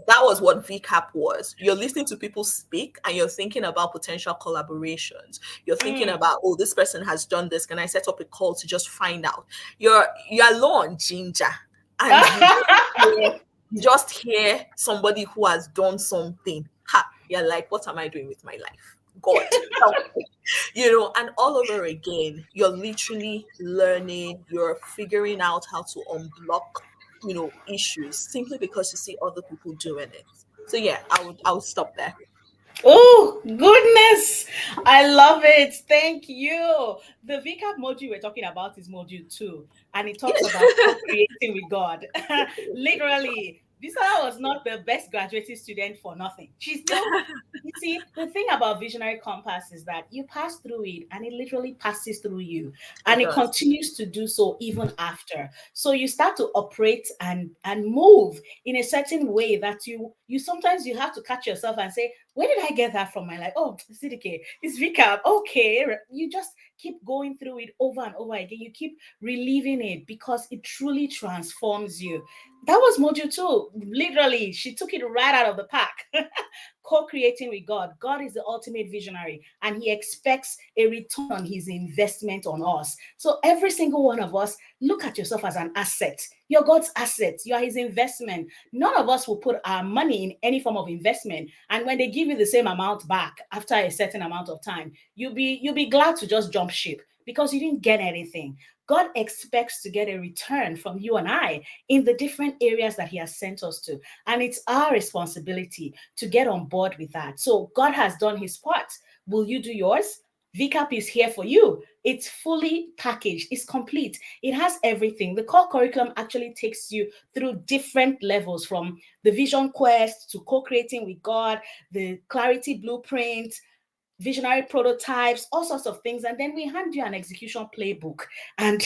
that was what VCAP was. You're listening to people speak and you're thinking about potential collaborations. You're thinking Mm. about, oh, this person has done this. Can I set up a call to just find out? You're low on ginger, and you just hear somebody who has done something. Ha! You're like, what am I doing with my life? God, help me. And all over again, you're literally learning, you're figuring out how to unblock, issues simply because you see other people doing it. So yeah, I would stop there. Oh, goodness. I love it. Thank you. The VCAP module we're talking about is module 2, and it talks about co-creating with God. Literally, Bisola was not the best graduating student for nothing. She still, you see, the thing about Visionary Compass is that you pass through it and it literally passes through you, It and it does. continues to do so even after. So you start to operate and move in a certain way that you sometimes you have to catch yourself and say, where did I get that from? My life? Oh, CDK, it's VCAP. Okay. You just keep going through it over and over again. You keep reliving it because it truly transforms you. That was module 2. Literally, she took it right out of the pack. Co-creating with God. God is the ultimate visionary, and he expects a return on his investment on us. So every single one of us, look at yourself as an asset. You're God's asset. You are his investment. None of us will put our money in any form of investment, and when they give you the same amount back after a certain amount of time, you'll be glad to just jump ship because you didn't get anything. God expects to get a return from you and I in the different areas that he has sent us to, and it's our responsibility to get on board with that. So God has done his part. Will you do yours? VCAP is here for you. It's fully packaged. It's complete. It has everything. The core curriculum actually takes you through different levels, from the vision quest to co-creating with God, the clarity blueprint, visionary prototypes, all sorts of things. And then we hand you an execution playbook and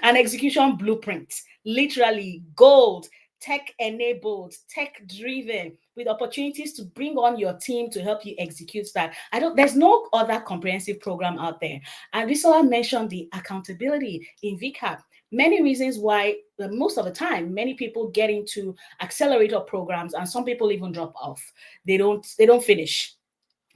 an execution blueprint, literally gold, tech enabled, tech driven, with opportunities to bring on your team to help you execute that. There's no other comprehensive program out there. And Abisola mentioned the accountability in VCAP. Many reasons why, most of the time, many people get into accelerator programs and some people even drop off. They don't finish,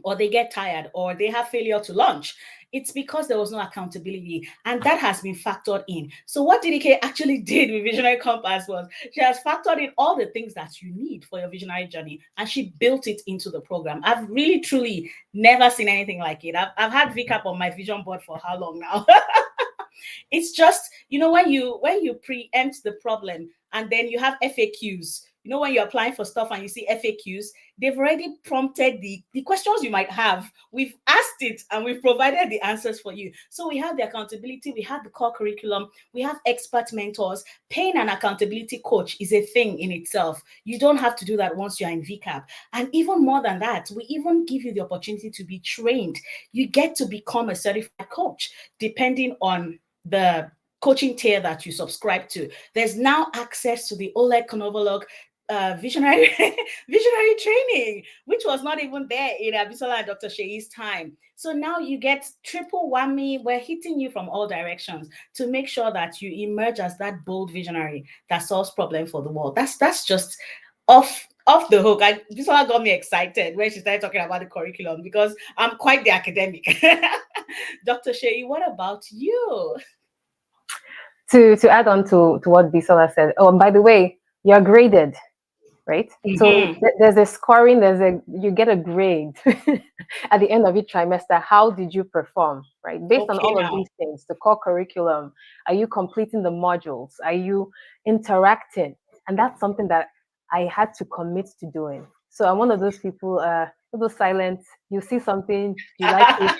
or they get tired, or they have failure to launch. It's because there was no accountability, and that has been factored in. So what DDK actually did with Visionary Compass was she has factored in all the things that you need for your visionary journey, and she built it into the program. I've really, truly never seen anything like it. I've had VCAP on my vision board for how long now? It's just, when you preempt the problem, and then you have FAQs. When you're applying for stuff and you see FAQs, they've already prompted the questions you might have. We've asked it and we've provided the answers for you. So we have the accountability, we have the core curriculum, we have expert mentors. Paying an accountability coach is a thing in itself. You don't have to do that once you're in VCAP. And even more than that, we even give you the opportunity to be trained. You get to become a certified coach depending on the coaching tier that you subscribe to. There's now access to the Oleg Konovalov visionary training, which was not even there in Abisola and Dr. Sheyi's time. So now you get triple whammy. We're hitting you from all directions to make sure that you emerge as that bold visionary that solves problems for the world. That's just off the hook. Abisola got me excited when she started talking about the curriculum, because I'm quite the academic. Dr. Sheyi, what about you? To add on to what Bisola said, oh, and by the way, you're graded, right? Mm-hmm. So there's a scoring, you get a grade at the end of each trimester. How did you perform, right? Based on all of these things, the core curriculum, are you completing the modules? Are you interacting? And that's something that I had to commit to doing. So I'm one of those people, those silent, you see something, you like it,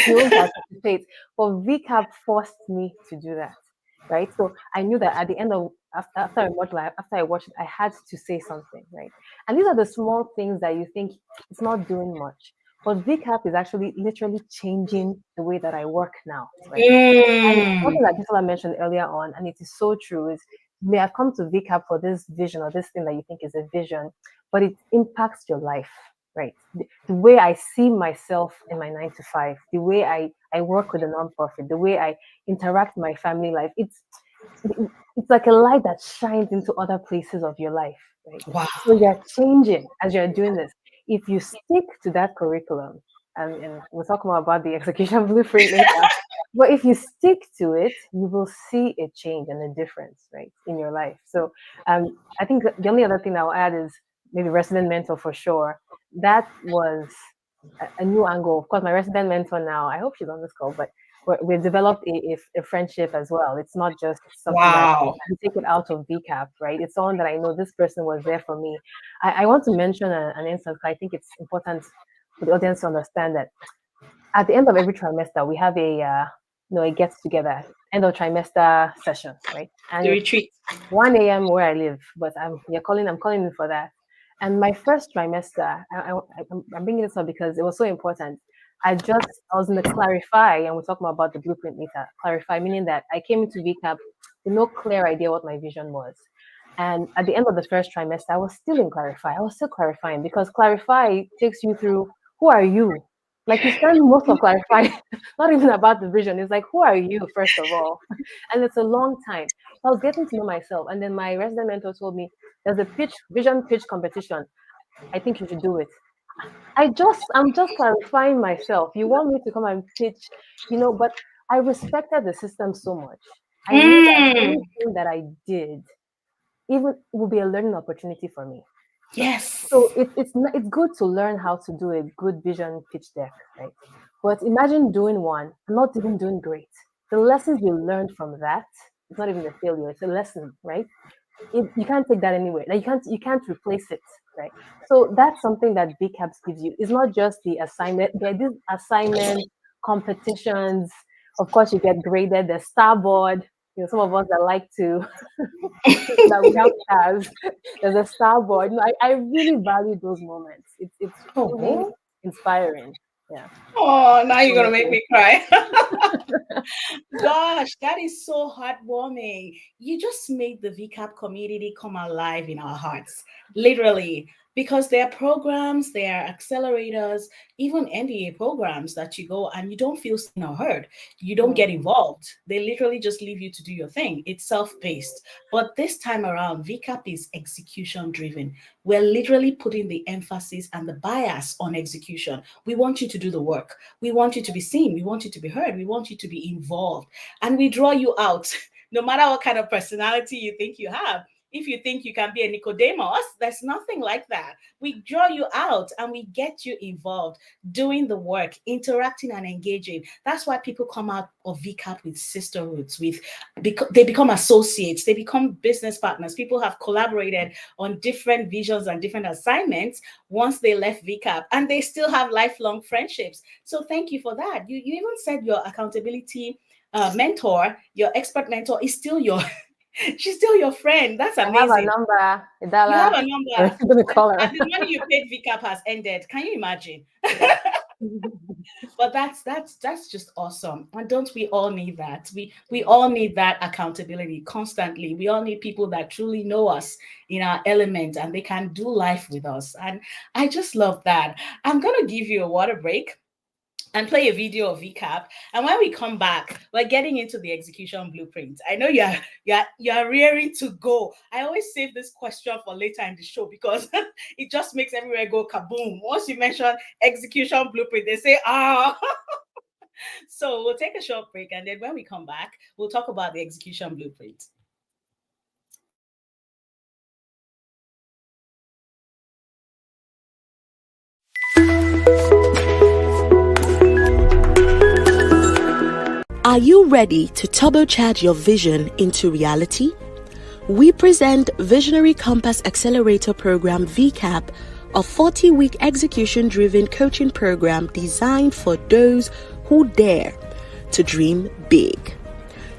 you won't participate. But VCAP forced me to do that, right? So I knew that at the end of, after I watched it, I had to say something, right? And these are the small things that you think it's not doing much. But VCAP is actually literally changing the way that I work now, right? And something that Bisola mentioned earlier on, and it is so true, is you may have come to VCAP for this vision or this thing that you think is a vision, but it impacts your life, right? The way I see myself in my 9 to 5, the way I work with a nonprofit, the way I interact with my family life, it's like a light that shines into other places of your life, right? Wow. So you're changing as you're doing this. If you stick to that curriculum, and we'll talk more about the execution blueprint later, but if you stick to it, you will see a change and a difference, right, in your life. So I think the only other thing I'll add is maybe resident mentor for sure. That was a new angle. Of course, my resident mentor now, I hope she's on this call, but we've developed a friendship as well. It's not just something that you take it out of VCAP, right? It's someone that I know this person was there for me. I want to mention an instance. I think it's important for the audience to understand that at the end of every trimester, we have a get together, end of trimester session, right? And the retreat. 1 a.m. where I live, but I'm calling in for that. And my first trimester, I'm bringing this up because it was so important. I was in the clarify, and we'll talk more about the blueprint later. Clarify, meaning that I came into VCAP with no clear idea what my vision was. And at the end of the first trimester, I was still in clarify. I was still clarifying, because clarify takes you through, who are you? Like, you spend most of clarify, not even about the vision. It's like, who are you, first of all? And it's a long time. So I was getting to know myself. And then my resident mentor told me, there's a vision pitch competition. I think you should do it. I'm just clarifying myself. You want me to come and pitch, but I respected the system so much. I knew that anything that I did even would be a learning opportunity for me. Yes. So it's good to learn how to do a good vision pitch deck, right? But imagine doing one and not even doing great. The lessons you learned from that, it's not even a failure, it's a lesson, right? You can't take that anywhere. Like, you can't replace it. right? So that's something that VCAPS gives you. It's not just the assignment. There are these assignment competitions. Of course, you get graded. The star board. Some of us that like to that we have stars. There's a star board. I really value those moments. It's really Oh, inspiring. Yeah. Oh, now you're gonna make Definitely. me cry. Gosh, that is so heartwarming. You just made the VCAP community come alive in our hearts, literally, because there are programs, there are accelerators, even MBA programs that you go and you don't feel seen or heard. You don't get involved. They literally just leave you to do your thing. It's self-paced. But this time around, VCAP is execution driven. We're literally putting the emphasis and the bias on execution. We want you to do the work. We want you to be seen. We want you to be heard. We want you to be involved. And we draw you out, no matter what kind of personality you think you have. If you think you can be a Nicodemus, there's nothing like that. We draw you out and we get you involved, doing the work, interacting and engaging. That's why people come out of VCAP with sisterhoods, they become associates, they become business partners. People have collaborated on different visions and different assignments once they left VCAP, and they still have lifelong friendships. So thank you for that. You even said your accountability mentor, your expert mentor, is still she's still your friend. That's amazing. I have a number. You have a number. I'm gonna call her. And the money you paid VCAP has ended. Can you imagine? But that's just awesome. And don't we all need that? We all need that accountability constantly. We all need people that truly know us in our element and they can do life with us. And I just love that. I'm gonna give you a water break and play a video of VCAP. And when we come back, we're getting into the execution blueprint. I know you're rearing to go. I always save this question for later in the show because it just makes everywhere go kaboom. Once you mention execution blueprint, they say, ah. So we'll take a short break. And then when we come back, we'll talk about the execution blueprint. Are you ready to turbocharge your vision into reality? We present Visionary Compass Accelerator Program VCAP, a 40-week execution-driven coaching program designed for those who dare to dream big.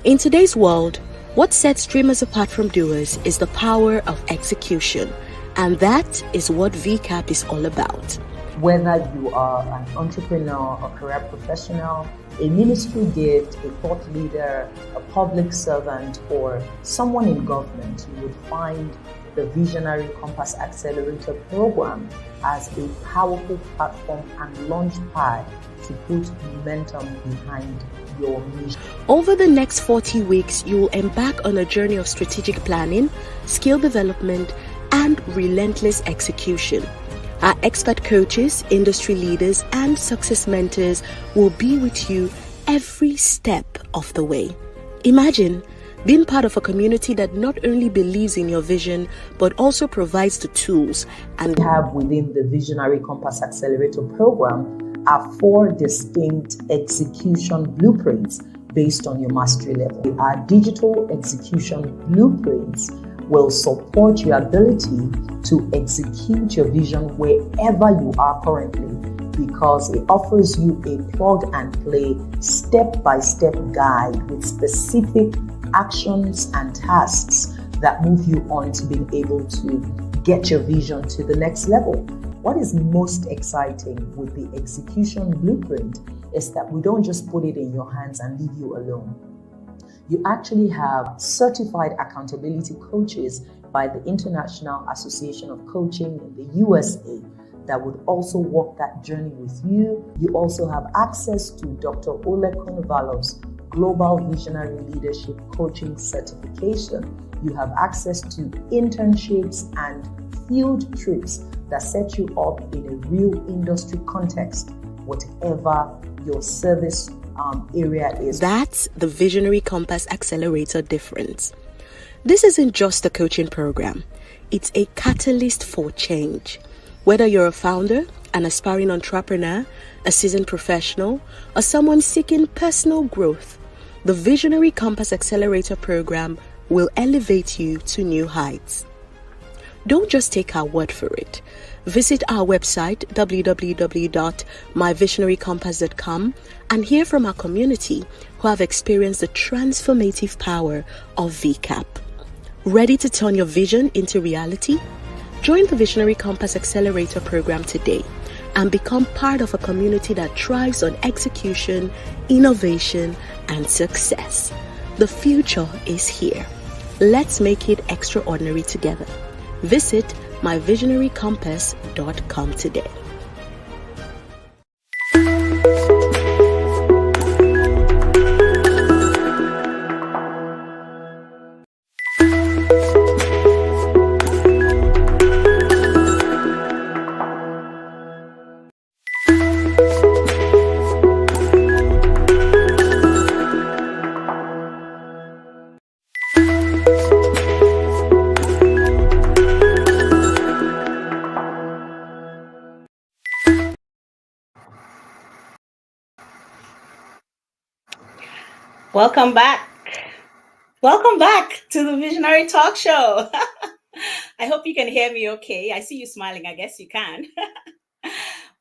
In today's world, what sets dreamers apart from doers is the power of execution, and that is what VCAP is all about. Whether you are an entrepreneur, a career professional, a ministry gift, a thought leader, a public servant, or someone in government, you would find the Visionary Compass Accelerator program as a powerful platform and launch pad to put momentum behind your mission. Over the next 40 weeks, you will embark on a journey of strategic planning, skill development, and relentless execution. Our expert coaches, industry leaders, and success mentors will be with you every step of the way. Imagine being part of a community that not only believes in your vision, but also provides the tools. And we have within the Visionary Compass Accelerator program are 4 distinct execution blueprints based on your mastery level. Our digital execution blueprints will support your ability to execute your vision wherever you are currently, because it offers you a plug and play step-by-step guide with specific actions and tasks that move you on to being able to get your vision to the next level. What is most exciting with the execution blueprint is that we don't just put it in your hands and leave you alone. You actually have certified accountability coaches by the International Association of Coaching in the USA that would also walk that journey with you. You also have access to Dr. Oleg Konovalov's Global Visionary Leadership Coaching Certification. You have access to internships and field trips that set you up in a real industry context, whatever your service area is. That's the Visionary Compass Accelerator difference. This isn't just a coaching program. It's a catalyst for change. Whether you're a founder, an aspiring entrepreneur, a seasoned professional, or someone seeking personal growth, the Visionary Compass Accelerator program will elevate you to new heights. Don't just take our word for it. Visit our website www.myvisionarycompass.com and hear from our community who have experienced the transformative power of VCAP. Ready to turn your vision into reality? Join the Visionary Compass Accelerator program today and become part of a community that thrives on execution, innovation, and success. The future is here. Let's make it extraordinary together. Visit myvisionarycompass.com today. Welcome back. Welcome back to the Visionary Talk Show. I hope you can hear me okay. I see you smiling. I guess you can.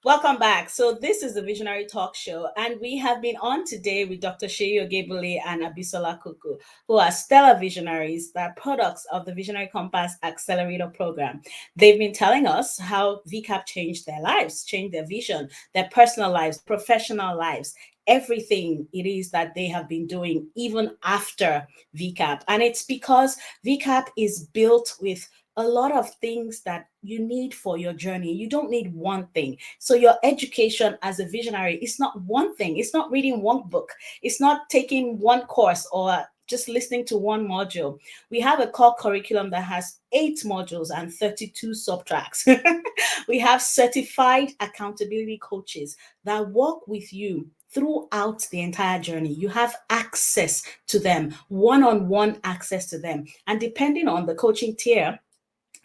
Welcome back. So this is the Visionary Talk Show, and we have been on today with Dr. Sheyi Ogebule and Abisola Kuku, who are stellar visionaries that are products of the Visionary Compass Accelerator Program. They've been telling us how VCAP changed their lives, changed their vision, their personal lives, professional lives, everything it is that they have been doing even after VCAP. And it's because VCAP is built with a lot of things that you need for your journey. You don't need one thing. So your education as a visionary is not one thing. It's not reading one book. It's not taking one course or just listening to one module. We have a core curriculum that has 8 modules and 32 subtracks. We have certified accountability coaches that work with you throughout the entire journey. You have access to them, one-on-one access to them. And depending on the coaching tier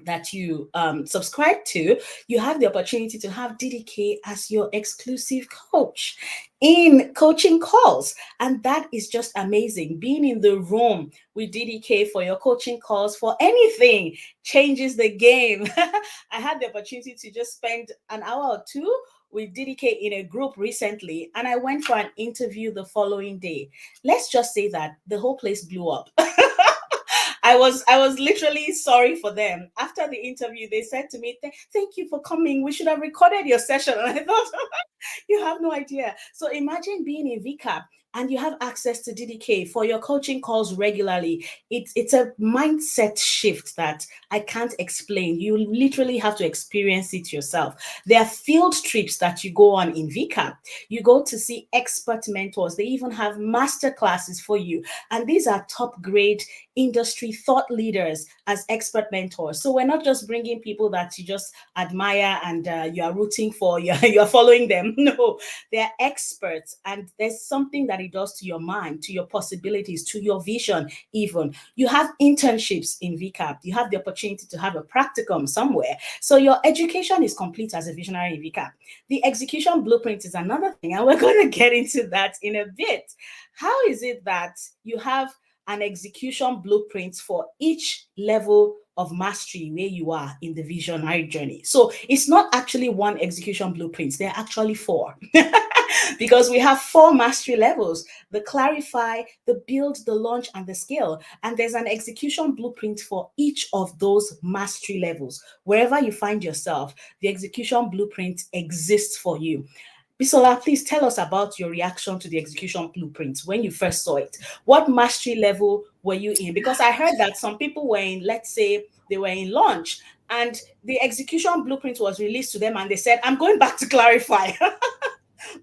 that you subscribe to, you have the opportunity to have DDK as your exclusive coach in coaching calls. And that is just amazing. Being in the room with DDK for your coaching calls for anything changes the game. I had the opportunity to just spend an hour or two with DDK in a group recently, and I went for an interview the following day. Let's just say that the whole place blew up. I was literally sorry for them. After the interview, they said to me, "Thank you for coming. We should have recorded your session." And I thought, you have no idea. So imagine being in VCAP and you have access to DDK for your coaching calls regularly. It's a mindset shift that I can't explain. You literally have to experience it yourself. There are field trips that you go on in VCAP. You go to see expert mentors. They even have master classes for you. And these are top grade industry thought leaders as expert mentors. So we're not just bringing people that you just admire and you are rooting for, you're following them. No, they're experts, and there's something that it does to your mind, to your possibilities, to your vision. Even you have internships in VCAP. You have the opportunity to have a practicum somewhere. So your education is complete as a visionary in VCAP. The execution blueprint is another thing, and we're going to get into that in a bit. How is it that you have an execution blueprint for each level of mastery where you are in the visionary journey? So it's not actually one execution blueprint, there are actually 4. Because we have 4 mastery levels: the clarify, the build, the launch, and the scale. And there's an execution blueprint for each of those mastery levels. Wherever you find yourself, the execution blueprint exists for you. Bisola, please tell us about your reaction to the execution blueprint when you first saw it. What mastery level were you in? Because I heard that some people were in, let's say, they were in launch, and the execution blueprint was released to them, and they said, "I'm going back to clarify."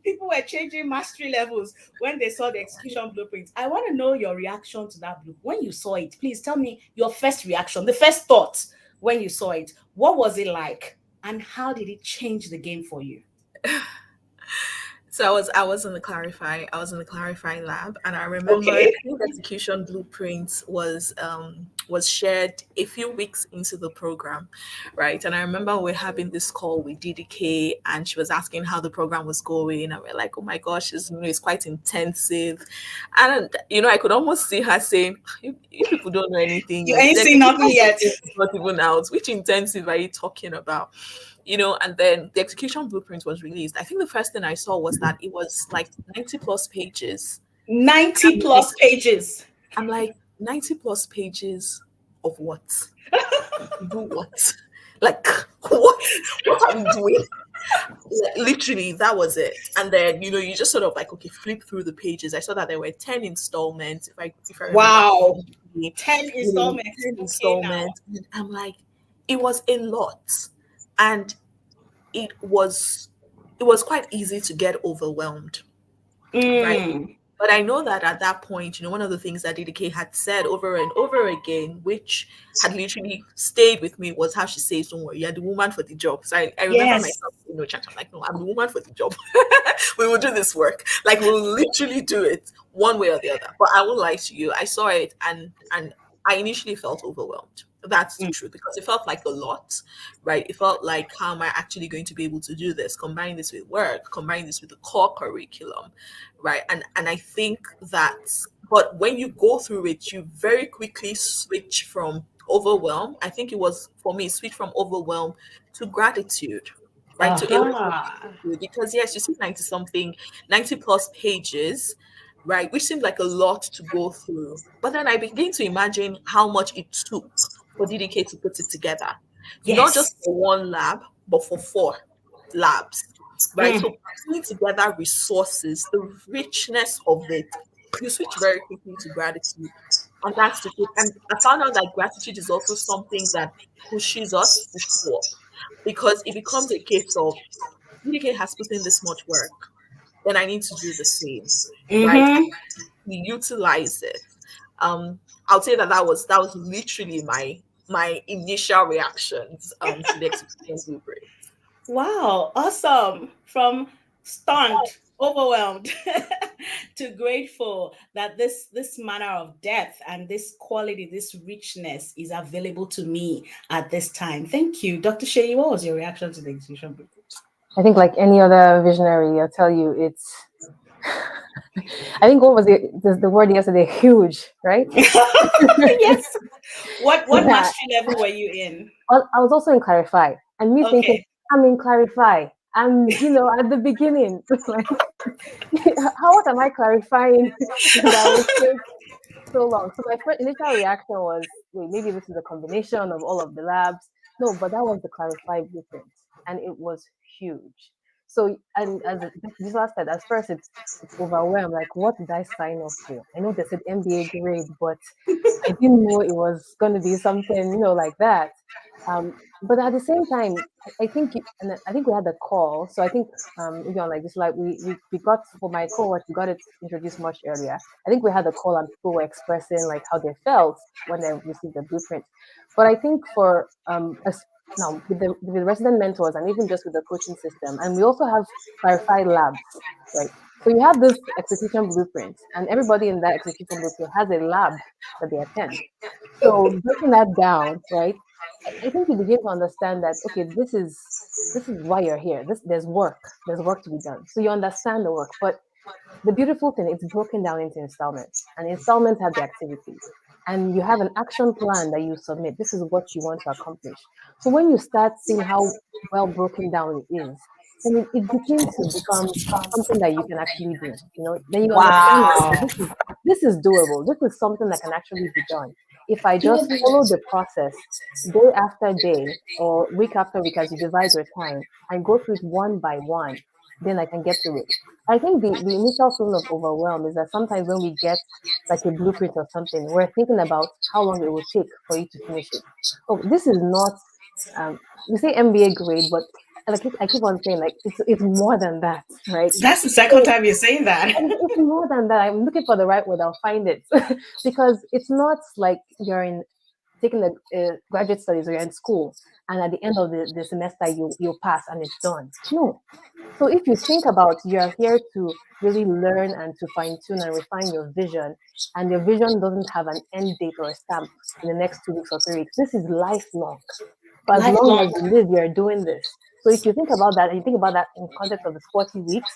People were changing mastery levels when they saw the execution blueprint. I want to know your reaction to that blueprint. When you saw it, please tell me your first reaction, the first thought when you saw it. What was it like, and how did it change the game for you? So I was in the clarify lab, and I remember the execution blueprint was was shared a few weeks into the program, right? And I remember we're having this call with DDK, and she was asking how the program was going, and we're like, "Oh my gosh, it's quite intensive," and I could almost see her saying, "You people don't know anything You yet. ain't The seen nothing yet." execution is not even out. Which intensive are you talking about?" And then the execution blueprint was released. I think the first thing I saw was that it was like 90 plus pages. 90 plus pages. I'm like, 90 plus pages of what? Do what? Like, what are we doing? Like, literally, that was it. And then, you just sort of like, okay, flip through the pages. I saw that there were 10 installments, if I remember Wow. correctly. 10 installments. 10 Okay, now. installments. And I'm like, it was a lot. And it was quite easy to get overwhelmed, right? But I know that at that point, one of the things that DDK had said over and over again, which had literally stayed with me, was how she says, "Don't worry, you're the woman for the job." So I remember Yes. myself, chat. I'm like, "No, I'm the woman for the job. We will do this work. Like, we'll literally do it one way or the other." But I won't lie to you. I saw it, and I initially felt overwhelmed. That's the truth, because it felt like a lot, right? It felt like, how am I actually going to be able to do this? Combine this with work, combine this with the core curriculum, right? And I think that, but when you go through it, you very quickly switch from overwhelm. I think it was, for me, switch from overwhelm to gratitude, right? To a level of gratitude. Because yes, you see 90 plus pages, right? Which seemed like a lot to go through. But then I begin to imagine how much it took for DDK to put it together. Yes. Not just for one lab, but for 4 labs, right? So putting together resources, the richness of it, you switch very quickly to gratitude. And that's the truth. And I found out that gratitude is also something that pushes us to show up, because it becomes a case of, DDK has put in this much work, then I need to do the same, right? We utilize it. I'll say that was literally my initial reactions to the execution blueprint. Wow, awesome. From stunned, overwhelmed to grateful that this manner of depth and this quality, this richness is available to me at this time. Thank you. Dr. Shea, what was your reaction to the execution blueprint? I think, like any other visionary, I'll tell you, it's I think, what was the word yesterday? Huge, right? Yes. What mastery level were you in? I was also in Clarify, and me thinking, I'm in Clarify. I'm, at the beginning. Like, what am I clarifying that will take so long? So my first initial reaction was, wait, maybe this is a combination of all of the labs. No, but that was the Clarify blueprint, and it was huge. So, and as this last said, at first it's overwhelmed. Like, what did I sign up for? I know they said MBA grade, but I didn't know it was going to be something, like that. But at the same time, I think, and I think we had a call. So I think, like this, like we got, for my cohort, we got it introduced much earlier. I think we had a call and people were expressing like how they felt when they received the blueprint. But I think for us now with the resident mentors and even just with the coaching system, and we also have clarified labs, right? So you have this execution blueprint, and everybody in that execution blueprint has a lab that they attend. So breaking that down, right? I think you begin to understand that, okay, this is why you're here. There's work to be done. So you understand the work, but the beautiful thing, it's broken down into installments, and installments have the activities, and you have an action plan that you submit. This is what you want to accomplish. So when you start seeing how well broken down it is, then it begins to become something that you can actually do. Then you understand that this is doable. This is something that can actually be done. If I just follow the process day after day or week after week, as you divide your time and go through it one by one, then I can get through it. I think the initial feeling of overwhelm is that sometimes when we get like a blueprint or something, we're thinking about how long it will take for you to finish it. Oh, this is not, we say MBA grade, but like I keep on saying, like it's more than that, right? That's the second time you're saying that. It's more than that. I'm looking for the right word. I'll find it because it's not like you're in taking a graduate studies, or you're in school, and at the end of the semester you pass and it's done. No. So if you think about, you're here to really learn and to fine tune and refine your vision, and your vision doesn't have an end date or a stamp in the next 2 weeks or 3 weeks. This is lifelong. For as long as Lifelong. you live, you're doing this. So if you think about that, and you think about that in context of the 40 weeks,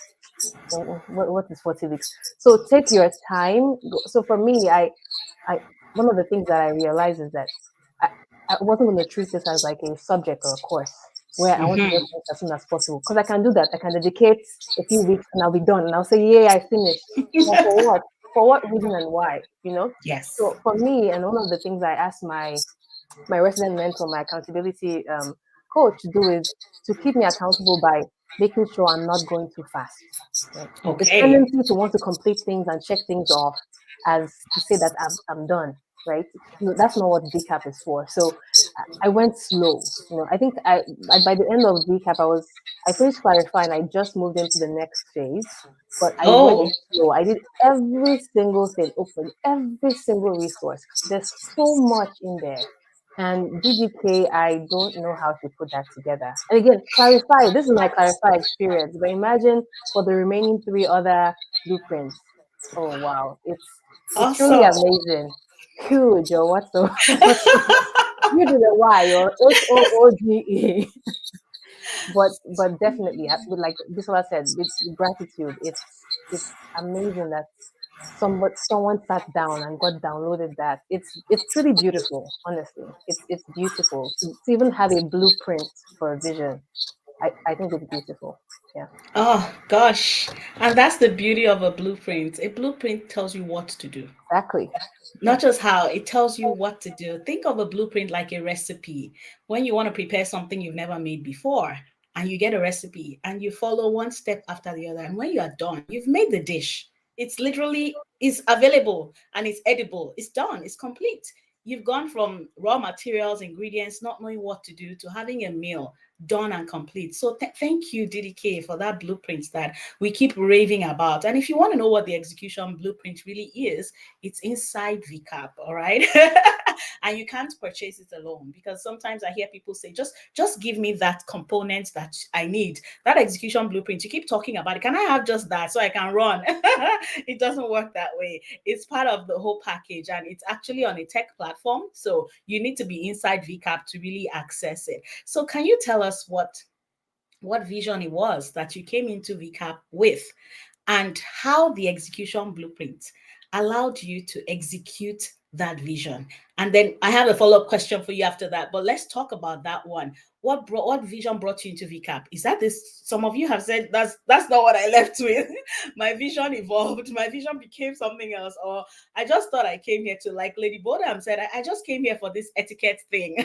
what is 40 weeks? So take your time. So for me, I one of the things that I realized is that I, I wasn't going to treat this as like a subject or a course where I want to get Mm-hmm. finished as soon as possible, because I can do that. I can dedicate a few weeks and I'll be done, and I'll say, "Yay, I finished." But for what? For what reason and why? You know. Yes. So for me, and one of the things I asked my resident mentor, my accountability coach, to do is to keep me accountable by making sure I'm not going too fast. Right? It's Okay. tendency to want to complete things and check things off as to say that I'm done. Right? No, that's not what VCAP is for. So I went slow. I think I by the end of VCAP, I finished clarifying. I just moved into the next phase, but I went Oh, slow. I did every single thing, open every single resource. There's so much in there. And DDK, I don't know how she put that together. And again, clarify. This is my clarify experience, but imagine for the remaining three other blueprints. Oh wow, it's truly awesome. amazing. Huge, or what's the what's the you do the Y or HOOGE. But definitely, with, like Bisola said, with gratitude, it's amazing that someone sat down and got downloaded that. It's truly beautiful. Honestly, it's beautiful to even have a blueprint for a vision. I think it's beautiful. Yeah, Oh gosh. And that's the beauty of a blueprint. A blueprint tells you what to do. exactly. Not Yeah, just how, it tells you what to do. Think of a blueprint like a recipe. When you want to prepare something you've never made before, and you get a recipe and you follow one step after the other, and when you are done, you've made the dish. It's literally is available and it's edible. It's done. It's complete. You've gone from raw materials, ingredients, not knowing what to do, to having a meal done and complete. So thank you, DDK, for that blueprint that we keep raving about. And if you want to know what the execution blueprint really is, it's inside VCAP, all right? And you can't purchase it alone, because sometimes I hear people say, just give me that component that I need, that execution blueprint. You keep talking about it. Can I have just that so I can run? It doesn't work that way. It's part of the whole package, and it's actually on a tech platform. So you need to be inside VCAP to really access it. So can you tell us what vision it was that you came into VCAP with, and how the execution blueprint allowed you to execute that vision? And then I have a follow-up question for you after that, but let's talk about that one. What vision brought you into VCAP? Is that this? Some of you have said that's not what I left with. My vision evolved, my vision became something else, or I just thought I came here to, like Lady Bodam said, I just came here for this etiquette thing.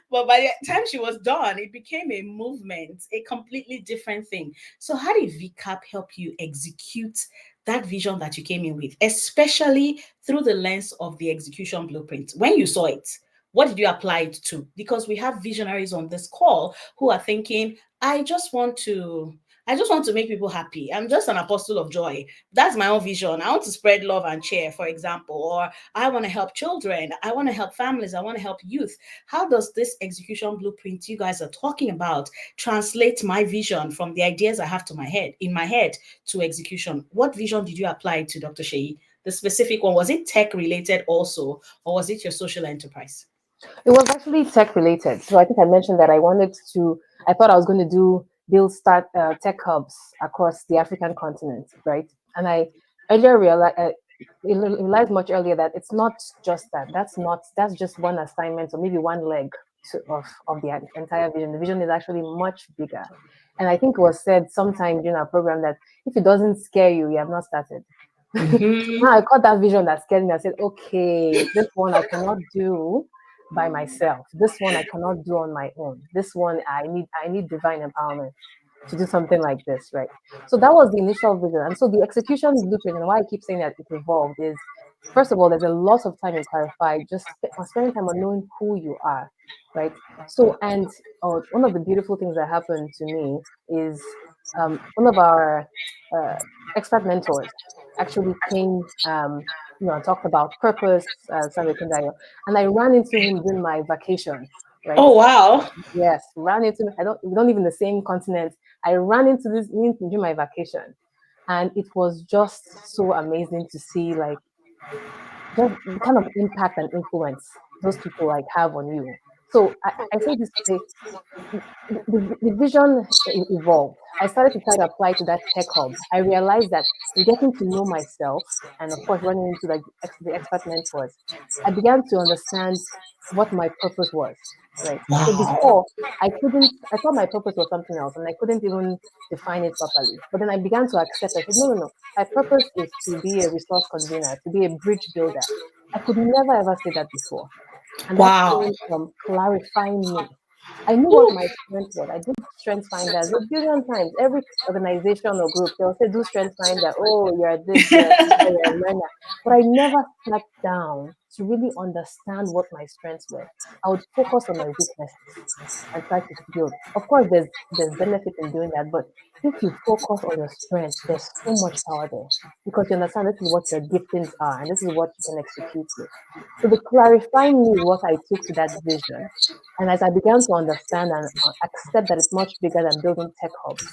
But by the time she was done, it became a movement, a completely different thing. So, how did VCAP help you execute that vision that you came in with, especially through the lens of the execution blueprint? When you saw it, what did you apply it to? Because we have visionaries on this call who are thinking, I just want to. I just want to make people happy. I'm just an apostle of joy. That's my own vision. I want to spread love and cheer, for example, or I want to help children. I want to help families. I want to help youth. How does this execution blueprint you guys are talking about translate my vision from the ideas I have in my head to execution? What vision did you apply to, Dr. Sheyi? The specific one, was it tech related also, or was it your social enterprise? it was actually tech related. So I think I mentioned that I thought I was going to build start tech hubs across the African continent, right? And I earlier realized much earlier that it's not just that. That's just one assignment or maybe one leg of the entire vision. The vision is actually much bigger. And I think it was said sometime during our program that if it doesn't scare you, you have not started. So Mm-hmm. now I caught that vision that scared me. I said, okay, this one I cannot do by myself. This one I cannot do on my own. This one I need divine empowerment to do something like this, right? So that was the initial vision. And so the execution blueprint, and why I keep saying that it evolved is, first of all, there's a lot of time in clarify, just spending time on knowing who you are, right? So, and one of the beautiful things that happened to me is one of our uh, expert mentors actually came. and talked about purpose, Samuel Kundayo, and I ran into him during my vacation, right? Oh, wow. Yes, ran into we don't live in the same continent. I ran into this during my vacation, and it was just so amazing to see like just the kind of impact and influence those people like have on you. So I say this to say the vision evolved. I started to try to apply to that tech hub. I realized that in getting to know myself and of course running into like the expert mentors, I began to understand what my purpose was. Right. So Wow. before I thought my purpose was something else and I couldn't even define it properly. But then I began to accept. I said, no, no, no. My purpose is to be a resource convener, to be a bridge builder. I could never ever say that before. And that Wow. came from clarifying me. I knew what Ooh. my strength was. I did strength finders a billion times. Every organization or group, they'll say, do strength finder. Oh, you're this, you're a reader, you're a learner. But I never sat down to really understand what my strengths were. I would focus on my weaknesses and try to build. Of course, there's benefit in doing that, but if you focus on your strength, there's so much power there because you understand this is what your giftings are and this is what you can execute with. So the clarifying me is what I took to that vision. And as I began to understand and accept that it's much bigger than building tech hubs,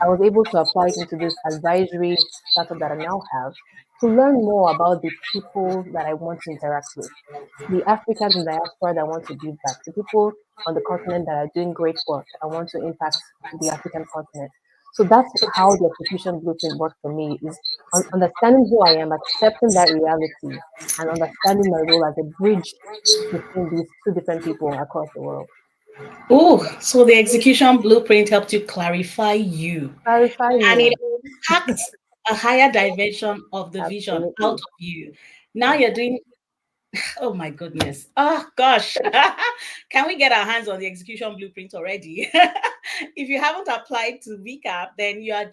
I was able to apply it into this advisory startup that I now have to learn more about the people that I want to interact with, the Africans in diaspora that want to give back, the people on the continent that are doing great work and want to impact the African continent. So that's how the execution blueprint worked for me is understanding who I am, accepting that reality, and understanding my role as a bridge between these two different people across the world. Oh, so the execution blueprint helped you clarify you, Clarify and it me. packed a higher dimension of the vision out Absolutely. of you. Now Yeah. you're doing, oh my goodness. Oh gosh. Can we get our hands on the execution blueprint already? If you haven't applied to VCAP, then you are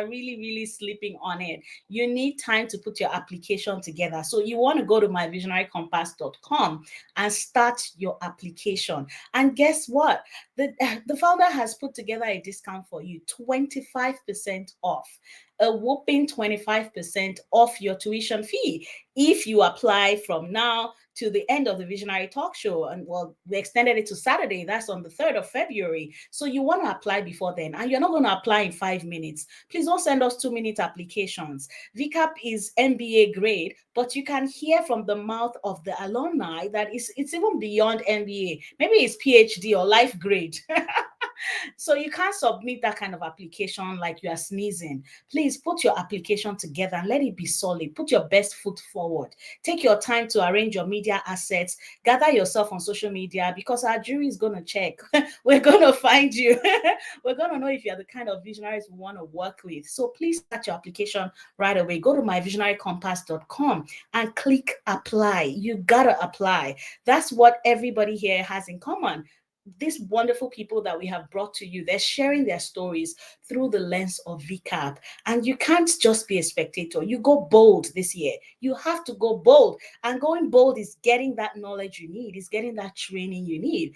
really, really sleeping on it. You need time to put your application together. So you want to go to myvisionarycompass.com and start your application. And guess what? The founder has put together a discount for you, 25% off, a whopping 25% off your tuition fee if you apply from now to the end of the Visionary Talk Show. And well, we extended it to Saturday. That's on the 3rd of February. So you want to apply before then. And you're not going to apply in 5 minutes. Please don't send us 2-minute applications. VCAP is MBA grade, but you can hear from the mouth of the alumni that it's even beyond MBA. Maybe it's PhD or life grade. So you can't submit that kind of application like you are sneezing. Please put your application together and let it be solid. Put your best foot forward. Take your time to arrange your media assets. Gather yourself on social media because our jury is going to check. We're going to find you. We're going to know if you're the kind of visionaries we want to work with. So please start your application right away. Go to myvisionarycompass.com and click apply. You got to apply. That's what everybody here has in common. These wonderful people that we have brought to you, they're sharing their stories through the lens of VCAP. And you can't just be a spectator. You go bold this year. You have to go bold. And going bold is getting that knowledge you need, is getting that training you need.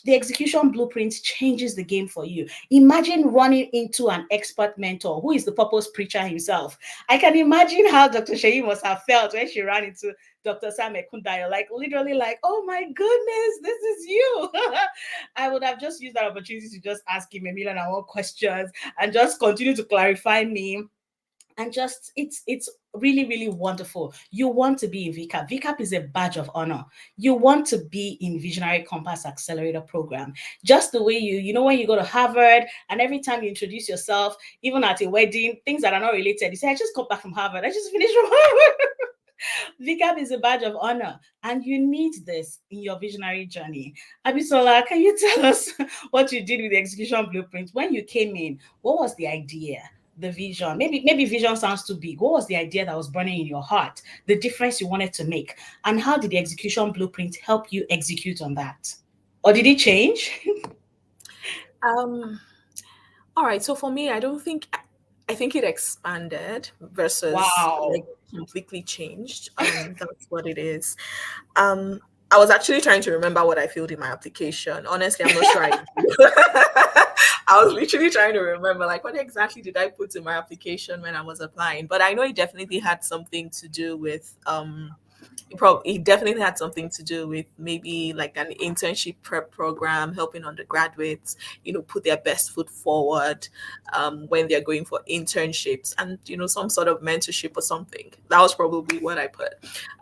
The execution blueprint changes the game for you. Imagine running into an expert mentor who is the purpose preacher himself. I can imagine how Dr. Sheyi must have felt when she ran into Dr. Sam Ekundayo, like literally like, oh my goodness, this is you. I would have just used that opportunity to just ask him a million and one questions and just continue to clarify me. And just it's really, really wonderful. You want to be in VCAP. VCAP is a badge of honor. You want to be in Visionary Compass Accelerator Program. Just the way you know when you go to Harvard and every time you introduce yourself, even at a wedding, things that are not related, you say, I just got back from Harvard. I just finished from Harvard. VCAP is a badge of honor, and you need this in your visionary journey. Abisola, can you tell us what you did with the execution blueprint? When you came in, what was the idea? The vision. Maybe vision sounds too big. What was the idea that was burning in your heart? The difference you wanted to make, and how did the execution blueprint help you execute on that? Or did it change? Um, all right. So for me, I think it expanded versus Wow. like completely changed. That's what it is. Um, I was actually trying to remember what I filled in my application. Honestly, I'm not sure I do. I was literally trying to remember, like, what exactly did I put in my application when I was applying? But I know it definitely had something to do with it definitely had something to do with maybe like an internship prep program, helping undergraduates, put their best foot forward when they're going for internships, and some sort of mentorship or something. That was probably what I put.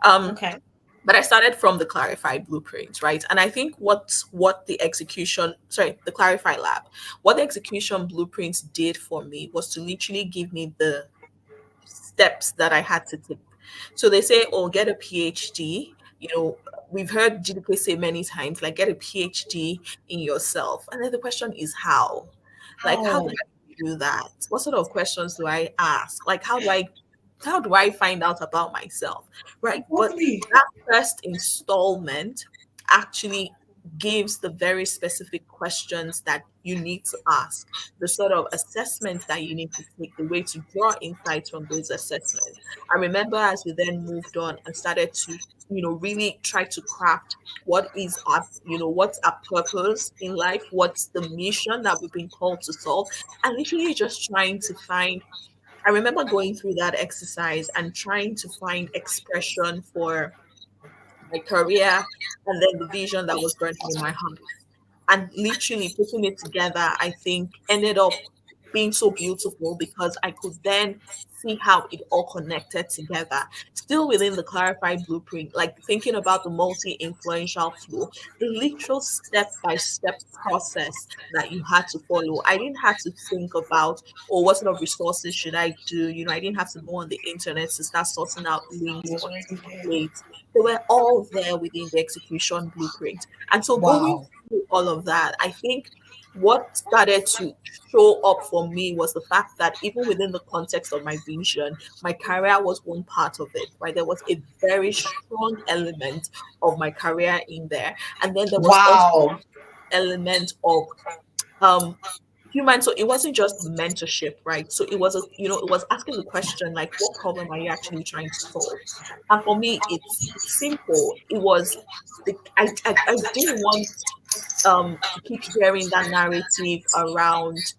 Um, Okay. but I started from the clarified blueprint, right? And I think what the execution, sorry, the clarified lab, what the execution blueprints did for me was to literally give me the steps that I had to take. So they say, oh, get a PhD. We've heard GDK say many times, like, get a PhD in yourself. And then the question is how? Like, how do Oh, I do that? What sort of questions do I ask? Like, how do I find out about myself? Right. But lovely. that first installment actually gives the very specific questions that you need to ask, the sort of assessments that you need to take, the way to draw insights from those assessments. I remember as we then moved on and started to, really try to craft what's our purpose in life, what's the mission that we've been called to solve, and literally just trying to find. I remember going through that exercise and trying to find expression for my career and then the vision that was burning in my heart. And literally putting it together, I think ended up being so beautiful because I could then see how it all connected together. Still within the clarified blueprint, like thinking about the multi influential flow, the literal step by step process that you had to follow. I didn't have to think about, oh, what sort of resources should I do? I didn't have to go on the internet to start sorting out It links was for already there. templates. They were all there within the execution blueprint. And so going Wow. through all of that, I think what started to show up for me was the fact that even within the context of my vision, my career was one part of it, right? There was a very strong element of my career in there. And then there was also Wow. element of um human. So it wasn't just mentorship, right? So it was asking the question, like, what problem are you actually trying to solve? And for me, it's simple. It was I didn't want to keep hearing that narrative around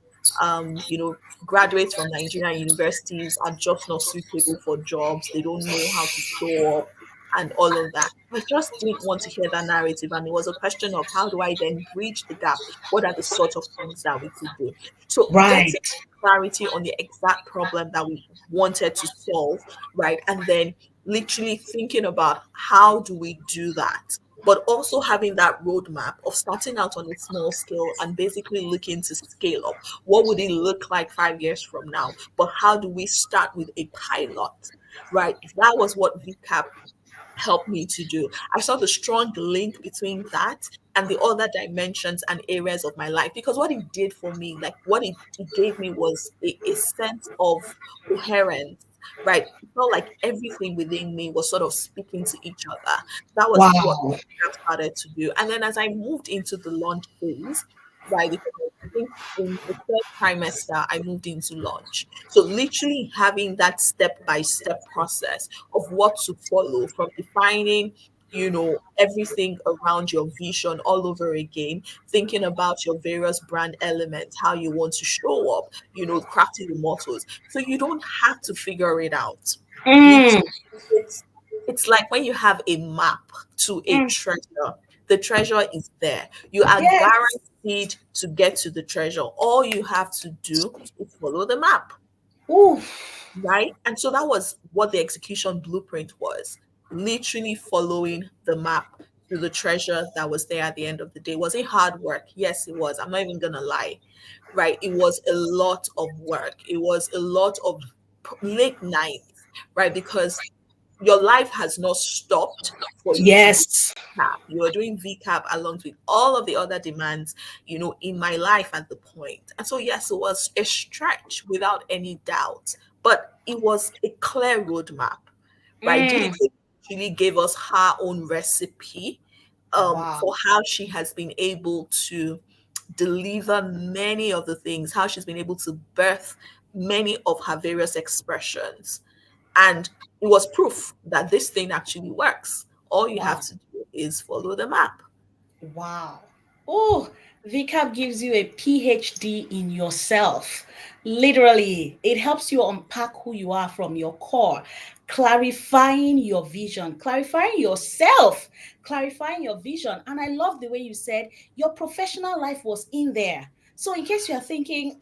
graduates from Nigerian universities are just not suitable for jobs, they don't know how to show up and all of that. I just didn't want to hear that narrative, and it was a question of how do I then bridge the gap? What are the sort of things that we could do? So Right. getting clarity on the exact problem that we wanted to solve, right? And then literally thinking about how do we do that, but also having that roadmap of starting out on a small scale and basically looking to scale up. What would it look like 5 years from now? But how do we start with a pilot? Right? That was what VCAP helped me to do. I saw the strong link between that and the other dimensions and areas of my life, because what it did for me, like what it gave me was a sense of coherence, right? It felt like everything within me was sort of speaking to each other. That was what Wow. I started to do. And then as I moved into the launch phase, right, because I think in the third trimester, I moved into launch. So literally having that step by step process of what to follow, from defining, everything around your vision all over again, thinking about your various brand elements, how you want to show up, crafting the mottos. So you don't have to figure it out. Mm, Literally, it's like when you have a map to a mm. treasure. The treasure is there. You are Yes. guaranteed to get to the treasure. All you have to do is follow the map, Ooh. right? And so that was what the execution blueprint was, literally following the map to the treasure that was there at the end of the day. Was it hard work? Yes, it was. I'm not even going to lie, right? It was a lot of work. It was a lot of late nights, right? Because your life has not stopped for you to do Yes. VCAP. You are doing VCAP along with all of the other demands, in my life at the point. And so, yes, it was a stretch without any doubt, but it was a clear roadmap, right? Mm. DDK really gave us her own recipe Wow. for how she has been able to deliver many of the things, how she's been able to birth many of her various expressions. And it was proof that this thing actually works. All you have Wow. to do is follow the map. Wow. Oh, VCAP gives you a PhD in yourself. Literally, it helps you unpack who you are from your core, clarifying your vision, clarifying yourself, clarifying your vision. And I love the way you said your professional life was in there. So, in case you're thinking,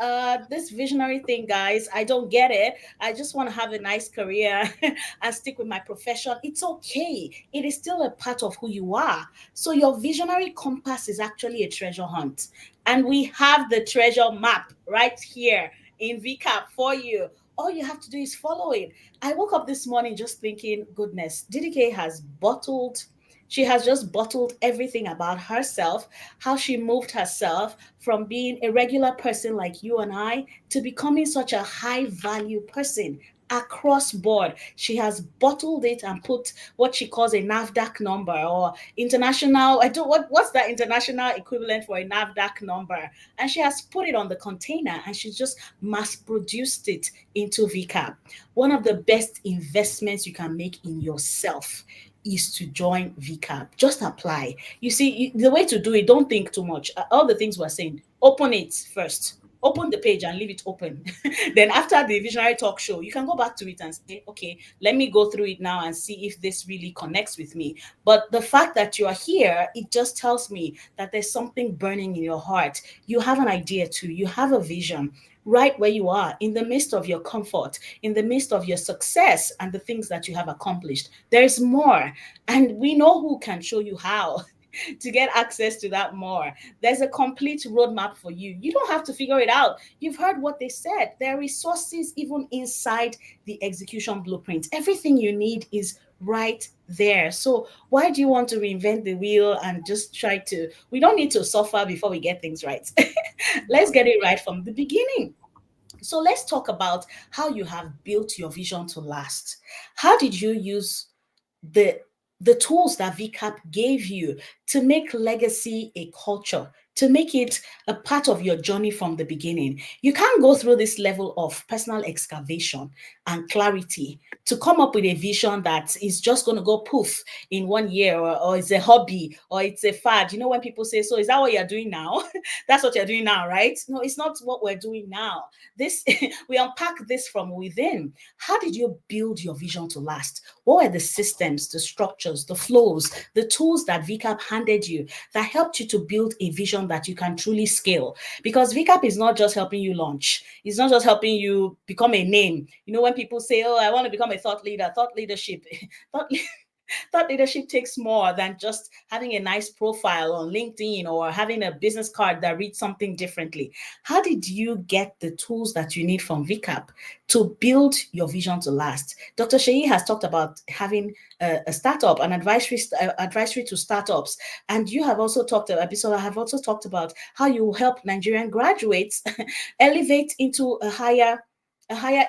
this visionary thing, guys, I don't get it. I just want to have a nice career and stick with my profession. It's okay. It is still a part of who you are. So your visionary compass is actually a treasure hunt. And we have the treasure map right here in VCAP for you. All you have to do is follow it. I woke up this morning just thinking, goodness, DDK has bottled. She has just bottled everything about herself, how she moved herself from being a regular person like you and I to becoming such a high value person across board. She has bottled it and put what she calls a NAVDAC number or international. I don't what's that international equivalent for a NAVDAC number? And she has put it on the container and she's just mass produced it into VCAP. One of the best investments you can make in yourself is to join VCAP. Just apply. You see, the way to do it, don't think too much. All the things we're saying, open it first. Open the page and leave it open. Then after the visionary talk show, you can go back to it and say, okay, let me go through it now and see if this really connects with me. But the fact that you are here, it just tells me that there's something burning in your heart. You have an idea too. You have a vision right where you are, in the midst of your comfort, in the midst of your success and the things that you have accomplished. There's more. And we know who can show you how to get access to that more. There's a complete roadmap for you. You don't have to figure it out. You've heard what they said. There are resources even inside the execution blueprint. Everything you need is right there. So why do you want to reinvent the wheel and just try to? We don't need to suffer before we get things right. Let's get it right from the beginning. So let's talk about how you have built your vision to last. How did you use the the tools that VCAP gave you to make legacy a culture, to make it a part of your journey from the beginning? You can't go through this level of personal excavation and clarity to come up with a vision that is just going to go poof in 1 year, or it's a hobby, or it's a fad. You know, when people say, so is that what you're doing now? That's what you're doing now, right? No, it's not what we're doing now. This we unpack this from within. How did you build your vision to last? What were the systems, the structures, the flows, the tools that VCAP handed you that helped you to build a vision that you can truly scale? Because VCAP is not just helping you launch. It's not just helping you become a name. You know, when people say, oh, I want to become a thought leader, thought leadership, thought thought leadership takes more than just having a nice profile on LinkedIn or having a business card that reads something differently. How did you get the tools that you need from VCAP to build your vision to last? Dr. Sheyi has talked about having a startup, an advisory to startups. And you have also talked, Abisola have also talked about how you help Nigerian graduates elevate into a higher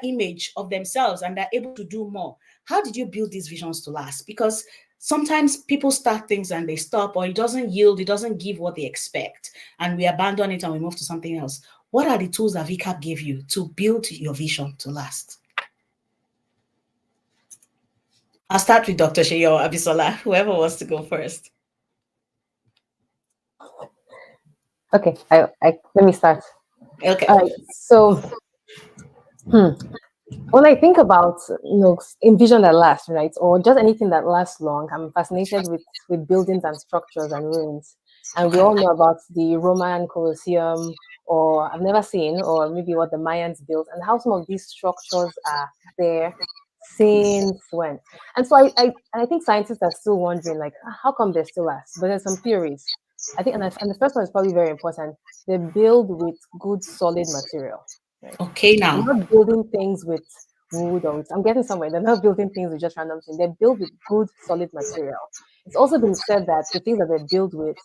image of themselves and they're able to do more. How did you build these visions to last? Because sometimes people start things and they stop, or it doesn't yield, it doesn't give what they expect, and we abandon it and we move to something else. What are the tools that VCAP gave you to build your vision to last? I'll start with Dr. Sheyi or Abisola, whoever wants to go first. Okay, let me start. Okay. All right. So, when I think about envision that lasts, right, or just anything that lasts long, I'm fascinated with buildings and structures and ruins. And we all know about the Roman Colosseum, or I've never seen, or maybe what the Mayans built, and how some of these structures are there since when. And so I think scientists are still wondering, like, how come they still last? But there's some theories. I think, and the first one is probably very important. They build with good, solid material. Right? Okay, They're now. not building things with wood or I'm getting somewhere. They're not building things with just random things. They're built with good, solid material. It's also been said that the things that they build with,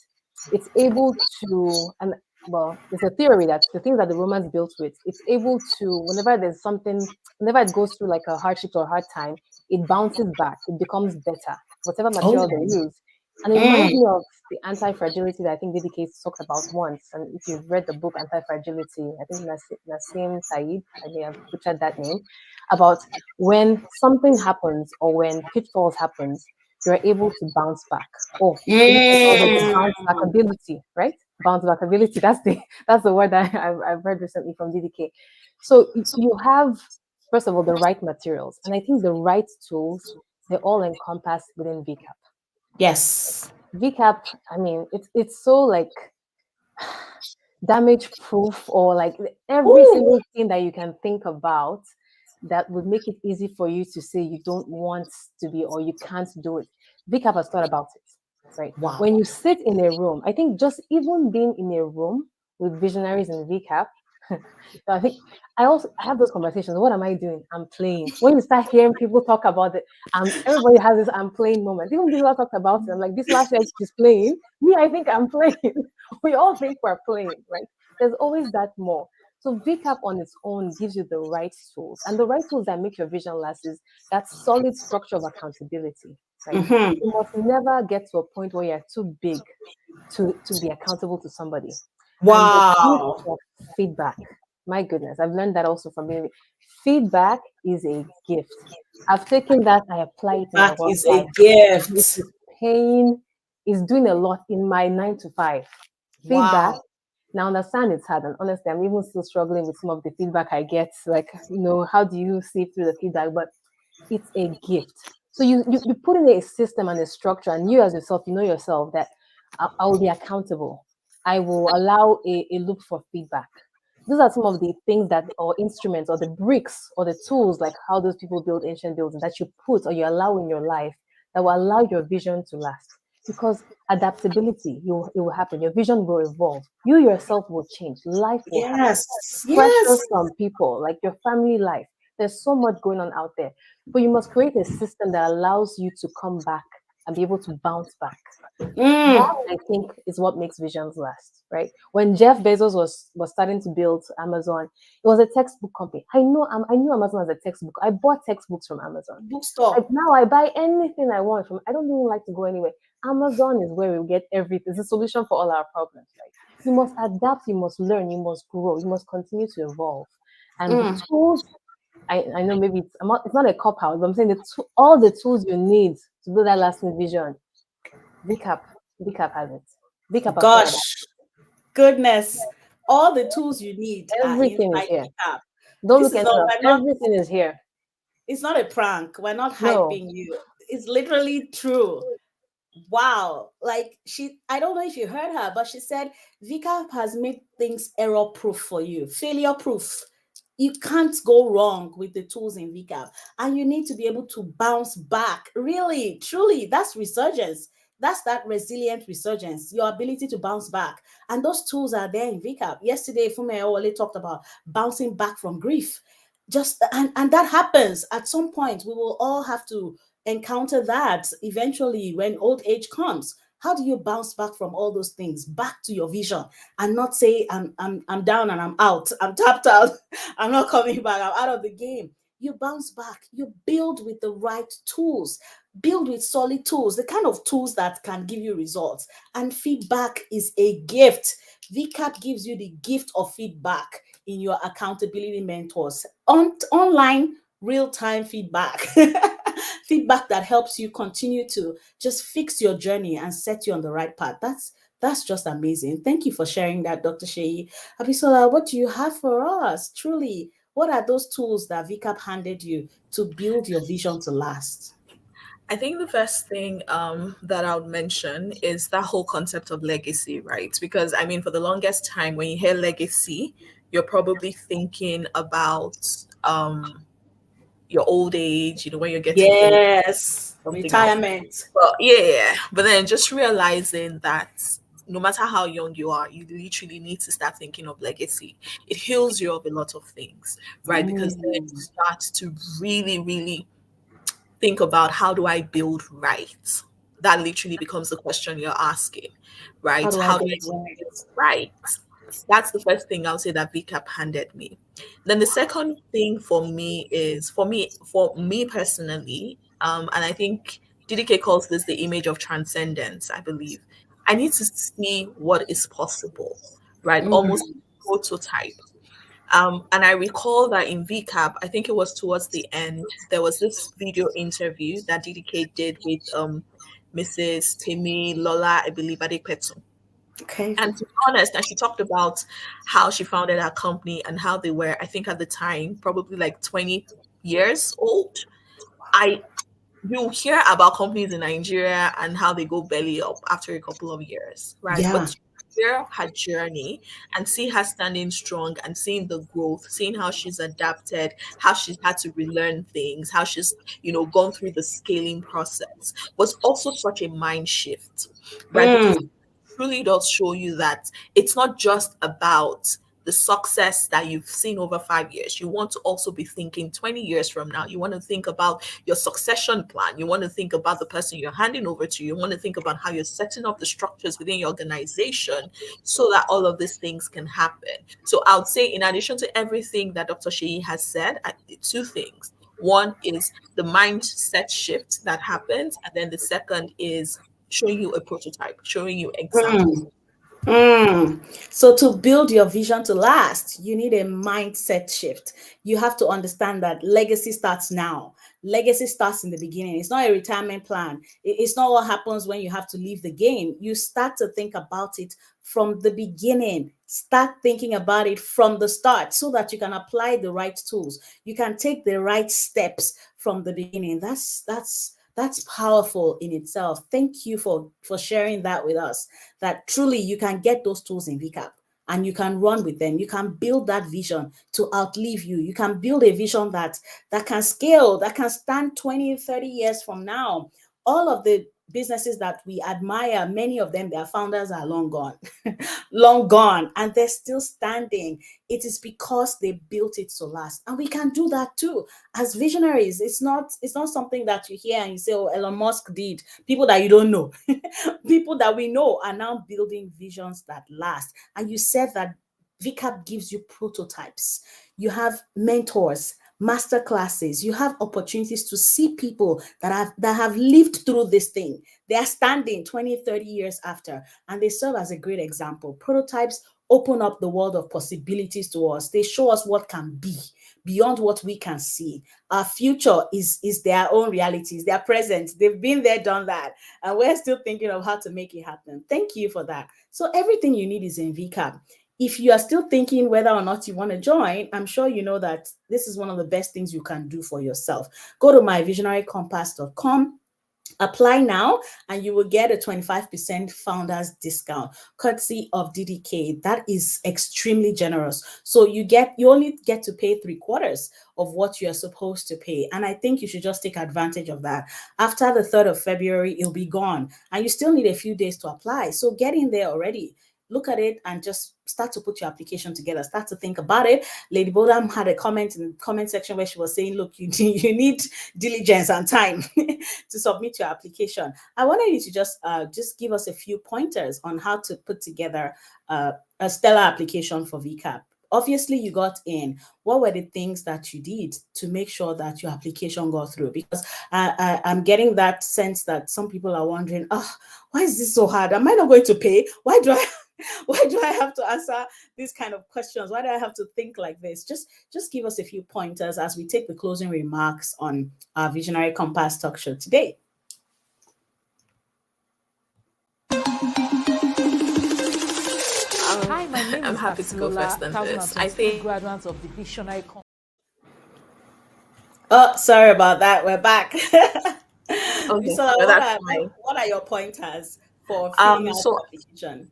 it's able to, and well, there's a theory that the things that the Romans built with, it's able to, whenever there's something, whenever it goes through like a hardship or a hard time, it bounces back. It becomes better, whatever material they use. And it reminds me of the anti-fragility that I think DDK talked about once. And if you've read the book Anti-Fragility, I think Nassim Saeed, I may have butchered that name, about when something happens or when pitfalls happens, you're able to bounce back. Oh, DK calls it the Mm. bounce back ability, right? Bounce back ability. That's the word that I've heard recently from DDK. So you have, first of all, the right materials, and I think the right tools, they're all encompassed within VCAP. Yes. VCAP, I mean, it's so like damage proof, or like every Ooh. single thing that you can think about that would make it easy for you to say you don't want to be or you can't do it. VCAP has thought about it, right? Wow. When you sit in a room, I think just even being in a room with visionaries in VCAP, I think I have those conversations. What am I doing? I'm playing. When you start hearing people talk about it, everybody has this I'm playing moment. Even Bisola talked about it. I'm like, Bisola said she's playing. Me, I think I'm playing. We all think we're playing, right? There's always that more. So VCAP on its own gives you the right tools, and the right tools that make your vision last is that solid structure of accountability, right? Mm-hmm. You must never get to a point where you're too big to be accountable to somebody. And the gift Wow. of feedback. My goodness, I've learned that also from being. Feedback is a gift. I've taken that, I apply it in my That work is a life. It gift. is paying, is doing a lot in my 9 to 5. Feedback. Wow. Now, understand it's hard, and honestly, I'm even still struggling with some of the feedback I get. Like, how do you see through the feedback? But it's a gift. So you put in a system and a structure, and you as yourself, you know yourself that I will be accountable. I will allow a loop for feedback. These are some of the things that, or instruments, or the bricks, or the tools, like how those people build ancient buildings, that you put or you allow in your life that will allow your vision to last. Because adaptability, it will happen. Your vision will evolve. You yourself will change. Life will happen. Yes. Pressure Yes. from people, like your family life. There's so much going on out there. But you must create a system that allows you to come back and be able to bounce back. That, Mm. I think, is what makes visions last, right? When Jeff Bezos was starting to build Amazon, it was a textbook company. I knew Amazon as a textbook. I bought textbooks from Amazon. Bookstore. Now I buy anything I want from. I don't even like to go anywhere. Amazon is where we get everything. It's a solution for all our problems. Right? You must adapt. You must learn. You must grow. You must continue to evolve. And the Mm. tools, I know maybe it's not a cop out, but I'm saying all the tools you need to build that lasting vision. VCAP, VCAP has it. VCAP has thought about Gosh. Goodness. All the tools you need it. are Everything is inside here. the app. Don't This look is not, anywhere. we're not, Everything is here. it's not a prank. We're not No, hyping you. It's literally true. Wow. Like I don't know if you heard her, but she said VCAP has made things error proof for you, failure proof. You can't go wrong with the tools in VCAP. And you need to be able to bounce back. Really, truly, that's resurgence. That's that resilient resurgence, your ability to bounce back. And those tools are there in VCAP. Yesterday, Fume Owole talked about bouncing back from grief. And that happens at some point. We will all have to encounter that eventually when old age comes. How do you bounce back from all those things back to your vision and not say I'm down and I'm out, I'm tapped out, I'm not coming back, I'm out of the game? You bounce back, you build with the right tools, build with solid tools, the kind of tools that can give you results. And feedback is a gift. VCAP gives you the gift of feedback in your accountability mentors, online real-time feedback. Feedback that helps you continue to just fix your journey and set you on the right path. That's just amazing. Thank you for sharing that, Dr. Sheyi. Abisola, what do you have for us? Truly, what are those tools that VCAP handed you to build your vision to last? I think the first thing that I would mention is that whole concept of legacy, right? Because I mean, for the longest time, when you hear legacy, you're probably thinking about your old age, when you're getting old, Yes, something else. retirement. But yeah, but then just realizing that no matter how young you are, you literally need to start thinking of legacy. It heals you of a lot of things, right? Because then you Mm. start to really, really think about how do I build right? That literally becomes the question you're asking, How right? do I How do I build build right? right? That's the first thing I'll say that VCAP handed me. Then the second thing for me personally, and I think DDK calls this the image of transcendence, I believe. I need to see what is possible, right? Mm. Almost prototype. And I recall that in VCAP, I think it was towards the end, there was this video interview that DDK did with Mrs. Temi Lola, I believe, Adepetu. Okay. And to be honest, and she talked about how she founded her company and how they were, I think at the time, probably like 20 years old. I You hear about companies in Nigeria and how they go belly up after a couple of years, right? But Yeah. to hear her journey and see her standing strong and seeing the growth, seeing how she's adapted, how she's had to relearn things, how she's, gone through the scaling process was also such a mind shift, right? Because Mm. truly does show you that it's not just about the success that you've seen over 5 years. You want to also be thinking 20 years from now. You want to think about your succession plan. You want to think about the person you're handing over to. You want to think about how you're setting up the structures within your organization so that all of these things can happen. So I would say, in addition to everything that Dr. Sheyi has said, two things. One is the mindset shift that happens, and then the second is showing you a prototype, showing you examples. Mm. Mm. So to build your vision to last, you need a mindset shift. You have to understand that legacy starts now. Legacy starts in the beginning. It's not a retirement plan. It's not what happens when you have to leave the game. You start to think about it from the beginning. Start thinking about it from the start so that you can apply the right tools. You can take the right steps from the beginning. That's powerful in itself. Thank you for sharing that with us, that truly you can get those tools in VCAP and you can run with them. You can build that vision to outlive you. You can build a vision that can scale, that can stand 20, 30 years from now. All of the businesses that we admire, many of them, their founders are long gone, long gone, and they're still standing. It is because they built it to last. And we can do that too as visionaries. It's not something that you hear and you say, oh, Elon Musk did. People that you don't know. People that we know are now building visions that last. And you said that VCAP gives you prototypes. You have mentors, master classes. You have opportunities to see people that have lived through this thing. They are standing 20, 30 years after, and they serve as a great example. Prototypes open up the world of possibilities to us. They show us what can be beyond what we can see. Our future is their own realities, their present. They've been there, done that, and we're still thinking of how to make it happen. Thank you for that. So everything you need is in VCAP. If you are still thinking whether or not you want to join, I'm sure you know that this is one of the best things you can do for yourself. Go to myvisionarycompass.com. Apply now and you will get a 25% founders discount courtesy of DDK. That is extremely generous. So you only get to pay 3/4 of what you're supposed to pay. And I think you should just take advantage of that. After the 3rd of February, it'll be gone. And you still need a few days to apply. So get in there already. Look at it and just start to put your application together. Start to think about it. Lady Bodam had a comment in the comment section where she was saying, look, you need diligence and time to submit your application. I wanted you to just give us a few pointers on how to put together a stellar application for VCAP. Obviously, you got in. What were the things that you did to make sure that your application got through? Because I'm getting that sense that some people are wondering, why is this so hard? Am I not going to pay? Why do I have to answer these kind of questions? Why do I have to think like this? Just give us a few pointers as we take the closing remarks on our Visionary Compass talk show today. Hi, my name I'm is happy to go first on this. I think graduates of the Visionary Oh, sorry about that. We're back. okay, So, no, that's fine. what are your pointers for filling out So the application?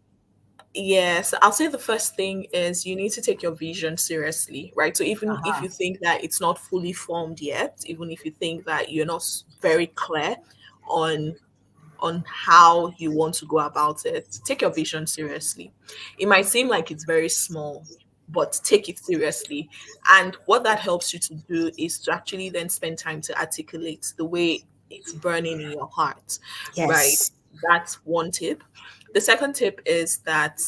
yes, I'll say the first thing is you need to take your vision seriously, right? So even if Uh-huh. you think that it's not fully formed yet, even if you think that you're not very clear on how you want to go about it, take your vision seriously. It might seem like it's very small, but take it seriously. And what that helps you to do is to actually then spend time to articulate the way it's burning in your heart, right? Yes. That's one tip. The second tip is that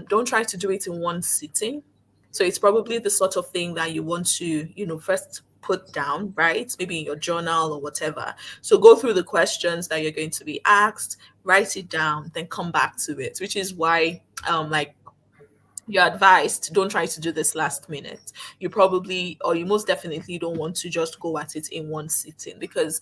don't try to do it in one sitting. So it's probably the sort of thing that you want to, first put down, right? Maybe in your journal or whatever. So go through the questions that you're going to be asked, write it down, then come back to it, which is why, like you're advised, don't try to do this last minute. You probably, or you most definitely don't want to just go at it in one sitting, because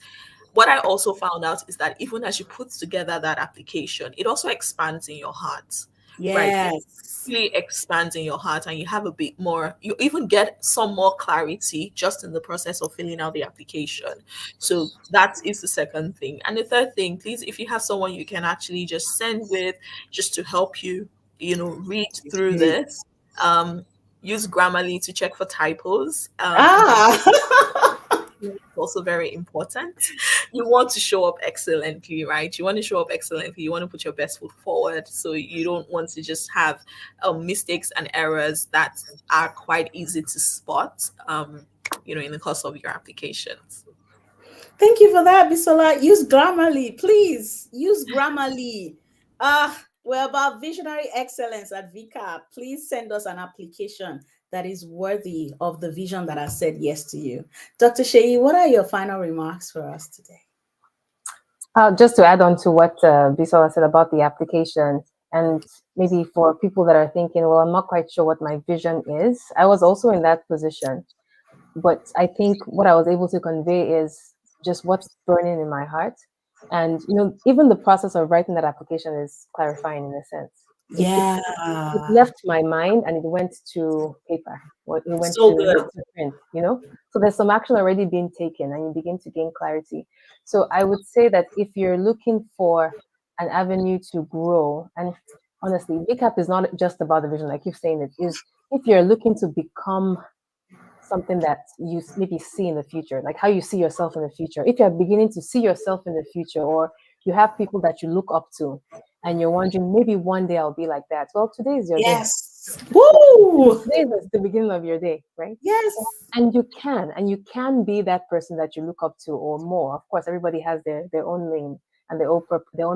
what I also found out is that even as you put together that application, it also expands in your heart, right? It Yes. really expands in your heart, and you have a bit more, you even get some more clarity just in the process of filling out the application. So that is the second thing. And the third thing, please, if you have someone you can actually just send with, just to help you, read through this, um, use Grammarly to check for typos. Ah. It's also very important. You want to show up excellently, right? You want to show up excellently. You want to put your best foot forward. So you don't want to just have mistakes and errors that are quite easy to spot, in the course of your applications. Thank you for that, Bisola. Use Grammarly, please. Use Grammarly. We're about visionary excellence at VCAP. Please send us an application that is worthy of the vision that has said yes to you. Dr. Sheyi, what are your final remarks for us today? Just to add on to what Bisola said about the application, and maybe for people that are thinking, well, I'm not quite sure what my vision is. I was also in that position, but I think what I was able to convey is just what's burning in my heart. And, even the process of writing that application is clarifying in a sense. Yeah. It left my mind and it went to paper, or it went So to good. print, So there's some action already being taken and you begin to gain clarity. So I would say that if you're looking for an avenue to grow, and honestly, VCAP is not just about the vision, I keep saying it, is if you're looking to become something that you maybe see in the future, like how you see yourself in the future. If you're beginning to see yourself in the future, or you have people that you look up to, and you're wondering, maybe one day I'll be like that. Well, today is your day. Yes. Woo! Today is the beginning of your day, right? Yes. And you can be that person that you look up to, or more. Of course, everybody has their own lane and their own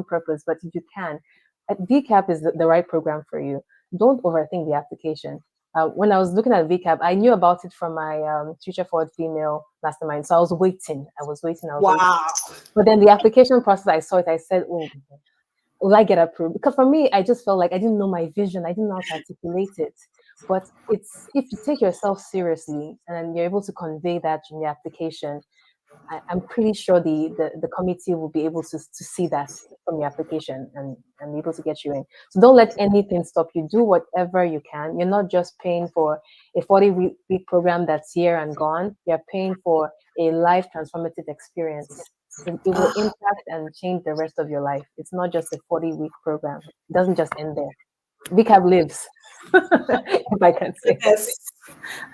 purpose, but if you can, VCAP is the right program for you. Don't overthink the application. When I was looking at VCAP, I knew about it from my Future Forward Female Mastermind. So I was waiting. Wow. But then the application process, I saw it. I said, oh, will I get approved? Because for me, I just felt like I didn't know my vision. I didn't know how to articulate it. But it's if you take yourself seriously and you're able to convey that in the application, I'm pretty sure the committee will be able to see that from your application and be able to get you in. So don't let anything stop you. Do whatever you can. You're not just paying for a 40-week program that's here and gone. You're paying for a life transformative experience. It will impact and change the rest of your life. It's not just a 40-week program. It doesn't just end there. VCAP lives, if I can say. Yes.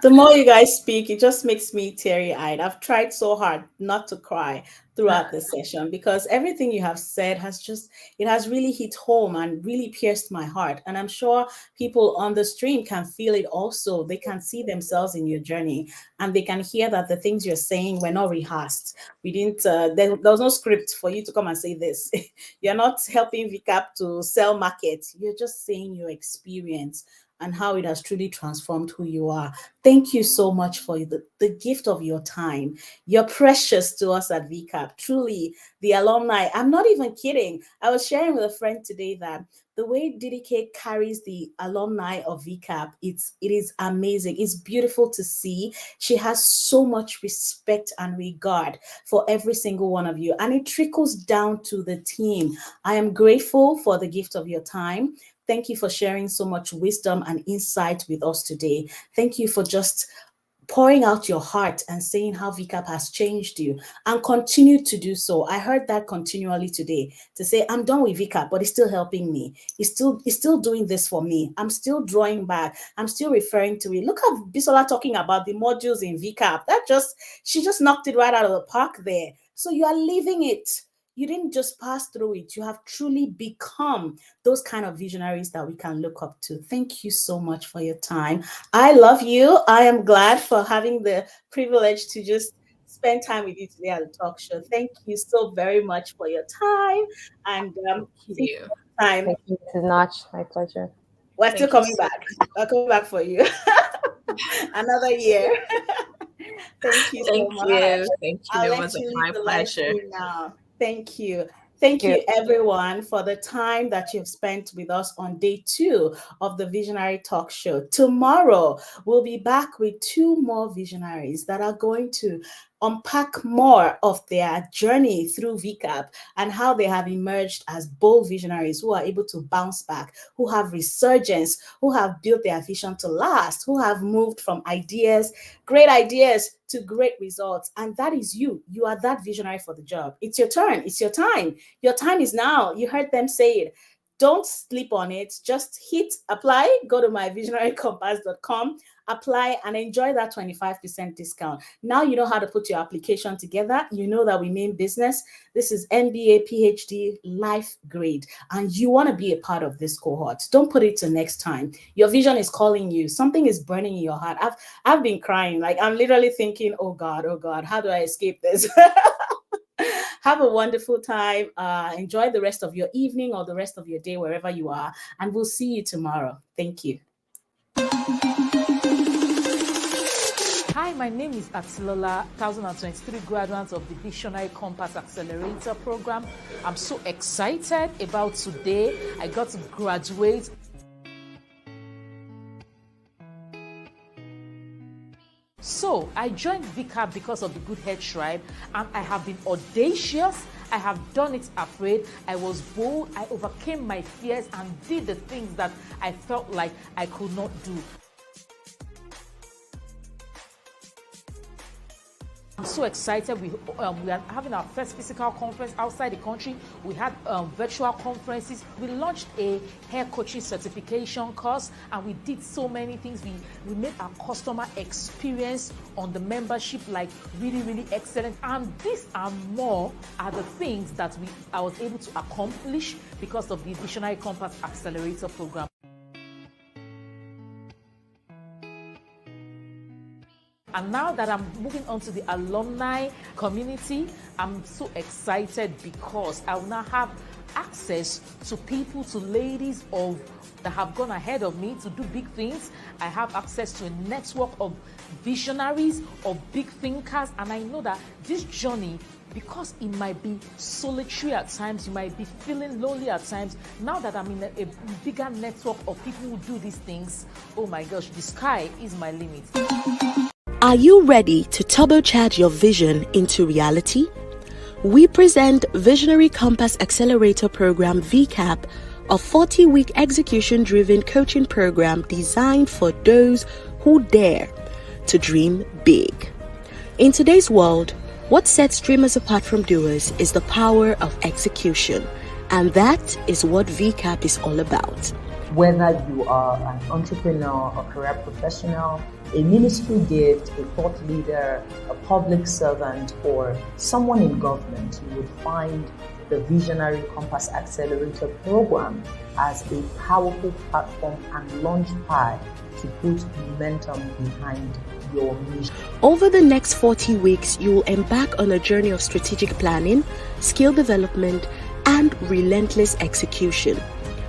The more you guys speak, it just makes me teary-eyed. I've tried so hard not to cry throughout the session because everything you have said has really hit home and really pierced my heart. And I'm sure people on the stream can feel it also. They can see themselves in your journey and they can hear that the things you're saying were not rehearsed. We didn't, there was no script for you to come and say this. You're not helping VCAP to sell market. You're just saying your experience and how it has truly transformed who you are. Thank you so much for the gift of your time. You're precious to us at VCAP. Truly, the alumni. I'm not even kidding. I was sharing with a friend today that the way DDK carries the alumni of VCAP, it is amazing. It's beautiful to see. She has so much respect and regard for every single one of you, and it trickles down to the team. I am grateful for the gift of your time. Thank you for sharing so much wisdom and insight with us today. Thank you for just pouring out your heart and saying how VCAP has changed you and continue to do so. I heard that continually today to say, I'm done with VCAP, but it's still helping me. It's still doing this for me. I'm still drawing back. I'm still referring to it. Look at Bisola talking about the modules in VCAP. She just knocked it right out of the park there. So you are living it. You didn't just pass through it. You have truly become those kind of visionaries that we can look up to. Thank you so much for your time. I love you. I am glad for having the privilege to just spend time with you today at the talk show. Thank you so very much for your time. And Thank you. Time. Thank you, Mrs. Notch. My pleasure. We're still coming back. We're coming back for you. Another year. Thank you so much. Thank you. I'll It let was you my leave the live pleasure. stream now. Thank you. Thank you, everyone, for the time that you've spent with us on day 2 of the Visionary Talk Show. Tomorrow, we'll be back with 2 more visionaries that are going to unpack more of their journey through VCAP and how they have emerged as bold visionaries who are able to bounce back, who have resurgence, who have built their vision to last, who have moved from ideas, great ideas, to great results. And that is you. You are that visionary for the job. It's your turn. It's your time. Your time is now. You heard them say it. Don't sleep on it. Just hit apply. Go to myvisionarycompass.com, apply, and enjoy that 25% discount. Now you know how to put your application together. You know that we mean business. This is MBA, PhD, life grade, and you want to be a part of this cohort. Don't put it to next time. Your vision is calling you. Something is burning in your heart. I've been crying. Like, I'm literally thinking, oh God, how do I escape this? Have a wonderful time. Enjoy the rest of your evening or the rest of your day, wherever you are. And we'll see you tomorrow. Thank you. Hi, my name is Abisola, 2023 graduate of the Visionary Compass Accelerator Program. I'm so excited about today. I got to graduate. So I joined VCAP because of the Good Head Tribe, and I have been audacious. I have done it afraid. I was bold. I overcame my fears and did the things that I felt like I could not do. I'm so excited. We are having our first physical conference outside the country. We had virtual conferences. We launched a hair coaching certification course, and we did so many things. We made our customer experience on the membership like really, really excellent. And these are more are the things that I was able to accomplish because of the Visionary Compass Accelerator Program. And now that I'm moving on to the alumni community, I'm so excited because I will now have access to people, to ladies that have gone ahead of me to do big things. I have access to a network of visionaries, of big thinkers, and I know that this journey, because it might be solitary at times, you might be feeling lonely at times. Now that I'm in a bigger network of people who do these things, oh my gosh, the sky is my limit. Are you ready to turbocharge your vision into reality? We present Visionary Compass Accelerator Program VCAP, a 40-week execution-driven coaching program designed for those who dare to dream big. In today's world, what sets dreamers apart from doers is the power of execution, and that is what VCAP is all about. Whether you are an entrepreneur, a career professional, a ministry gift, a thought leader, a public servant, or someone in government, you would find the Visionary Compass Accelerator Program as a powerful platform and launch pad to put momentum behind your mission. Over the next 40 weeks, you will embark on a journey of strategic planning, skill development, and relentless execution.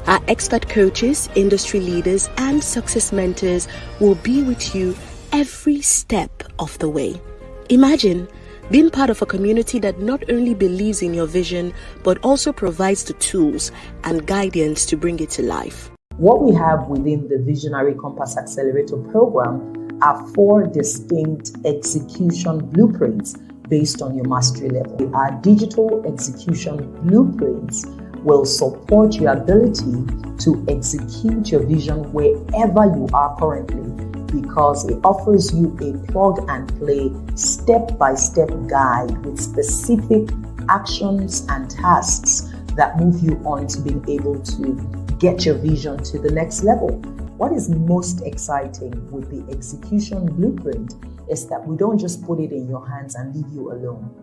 Our expert coaches, industry leaders, and success mentors will be with you every step of the way. Imagine being part of a community that not only believes in your vision, but also provides the tools and guidance to bring it to life. What we have within the Visionary Compass Accelerator Program are 4 distinct execution blueprints based on your mastery level. Our digital execution blueprints will support your ability to execute your vision wherever you are currently, because it offers you a plug and play step-by-step guide with specific actions and tasks that move you on to being able to get your vision to the next level. What is most exciting with the execution blueprint is that we don't just put it in your hands and leave you alone.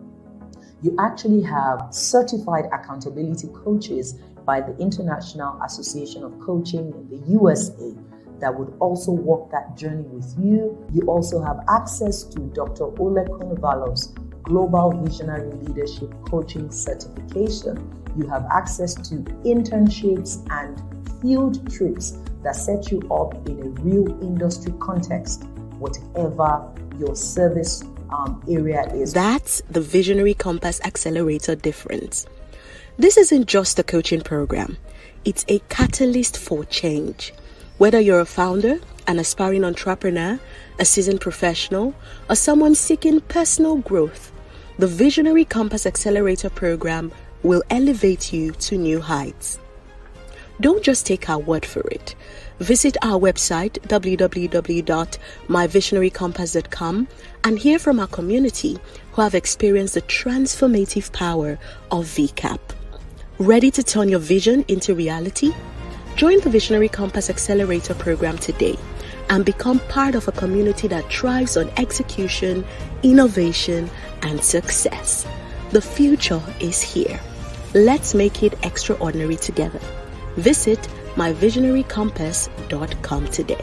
You actually have certified accountability coaches by the International Association of Coaching in the USA that would also walk that journey with you. You also have access to Dr. Oleg Konovalov's Global Visionary Leadership Coaching Certification. You have access to internships and field trips that set you up in a real industry context, whatever your service area is. That's the Visionary Compass Accelerator difference. This isn't just a coaching program, it's a catalyst for change. Whether you're a founder, an aspiring entrepreneur, a seasoned professional, or someone seeking personal growth, the Visionary Compass Accelerator program will elevate you to new heights. Don't just take our word for it. Visit our website www.myvisionarycompass.com and hear from our community who have experienced the transformative power of VCAP. Ready to turn your vision into reality? Join the Visionary Compass Accelerator program today and become part of a community that thrives on execution, innovation, and success. The future is here. Let's make it extraordinary together. Visit myvisionarycompass.com today.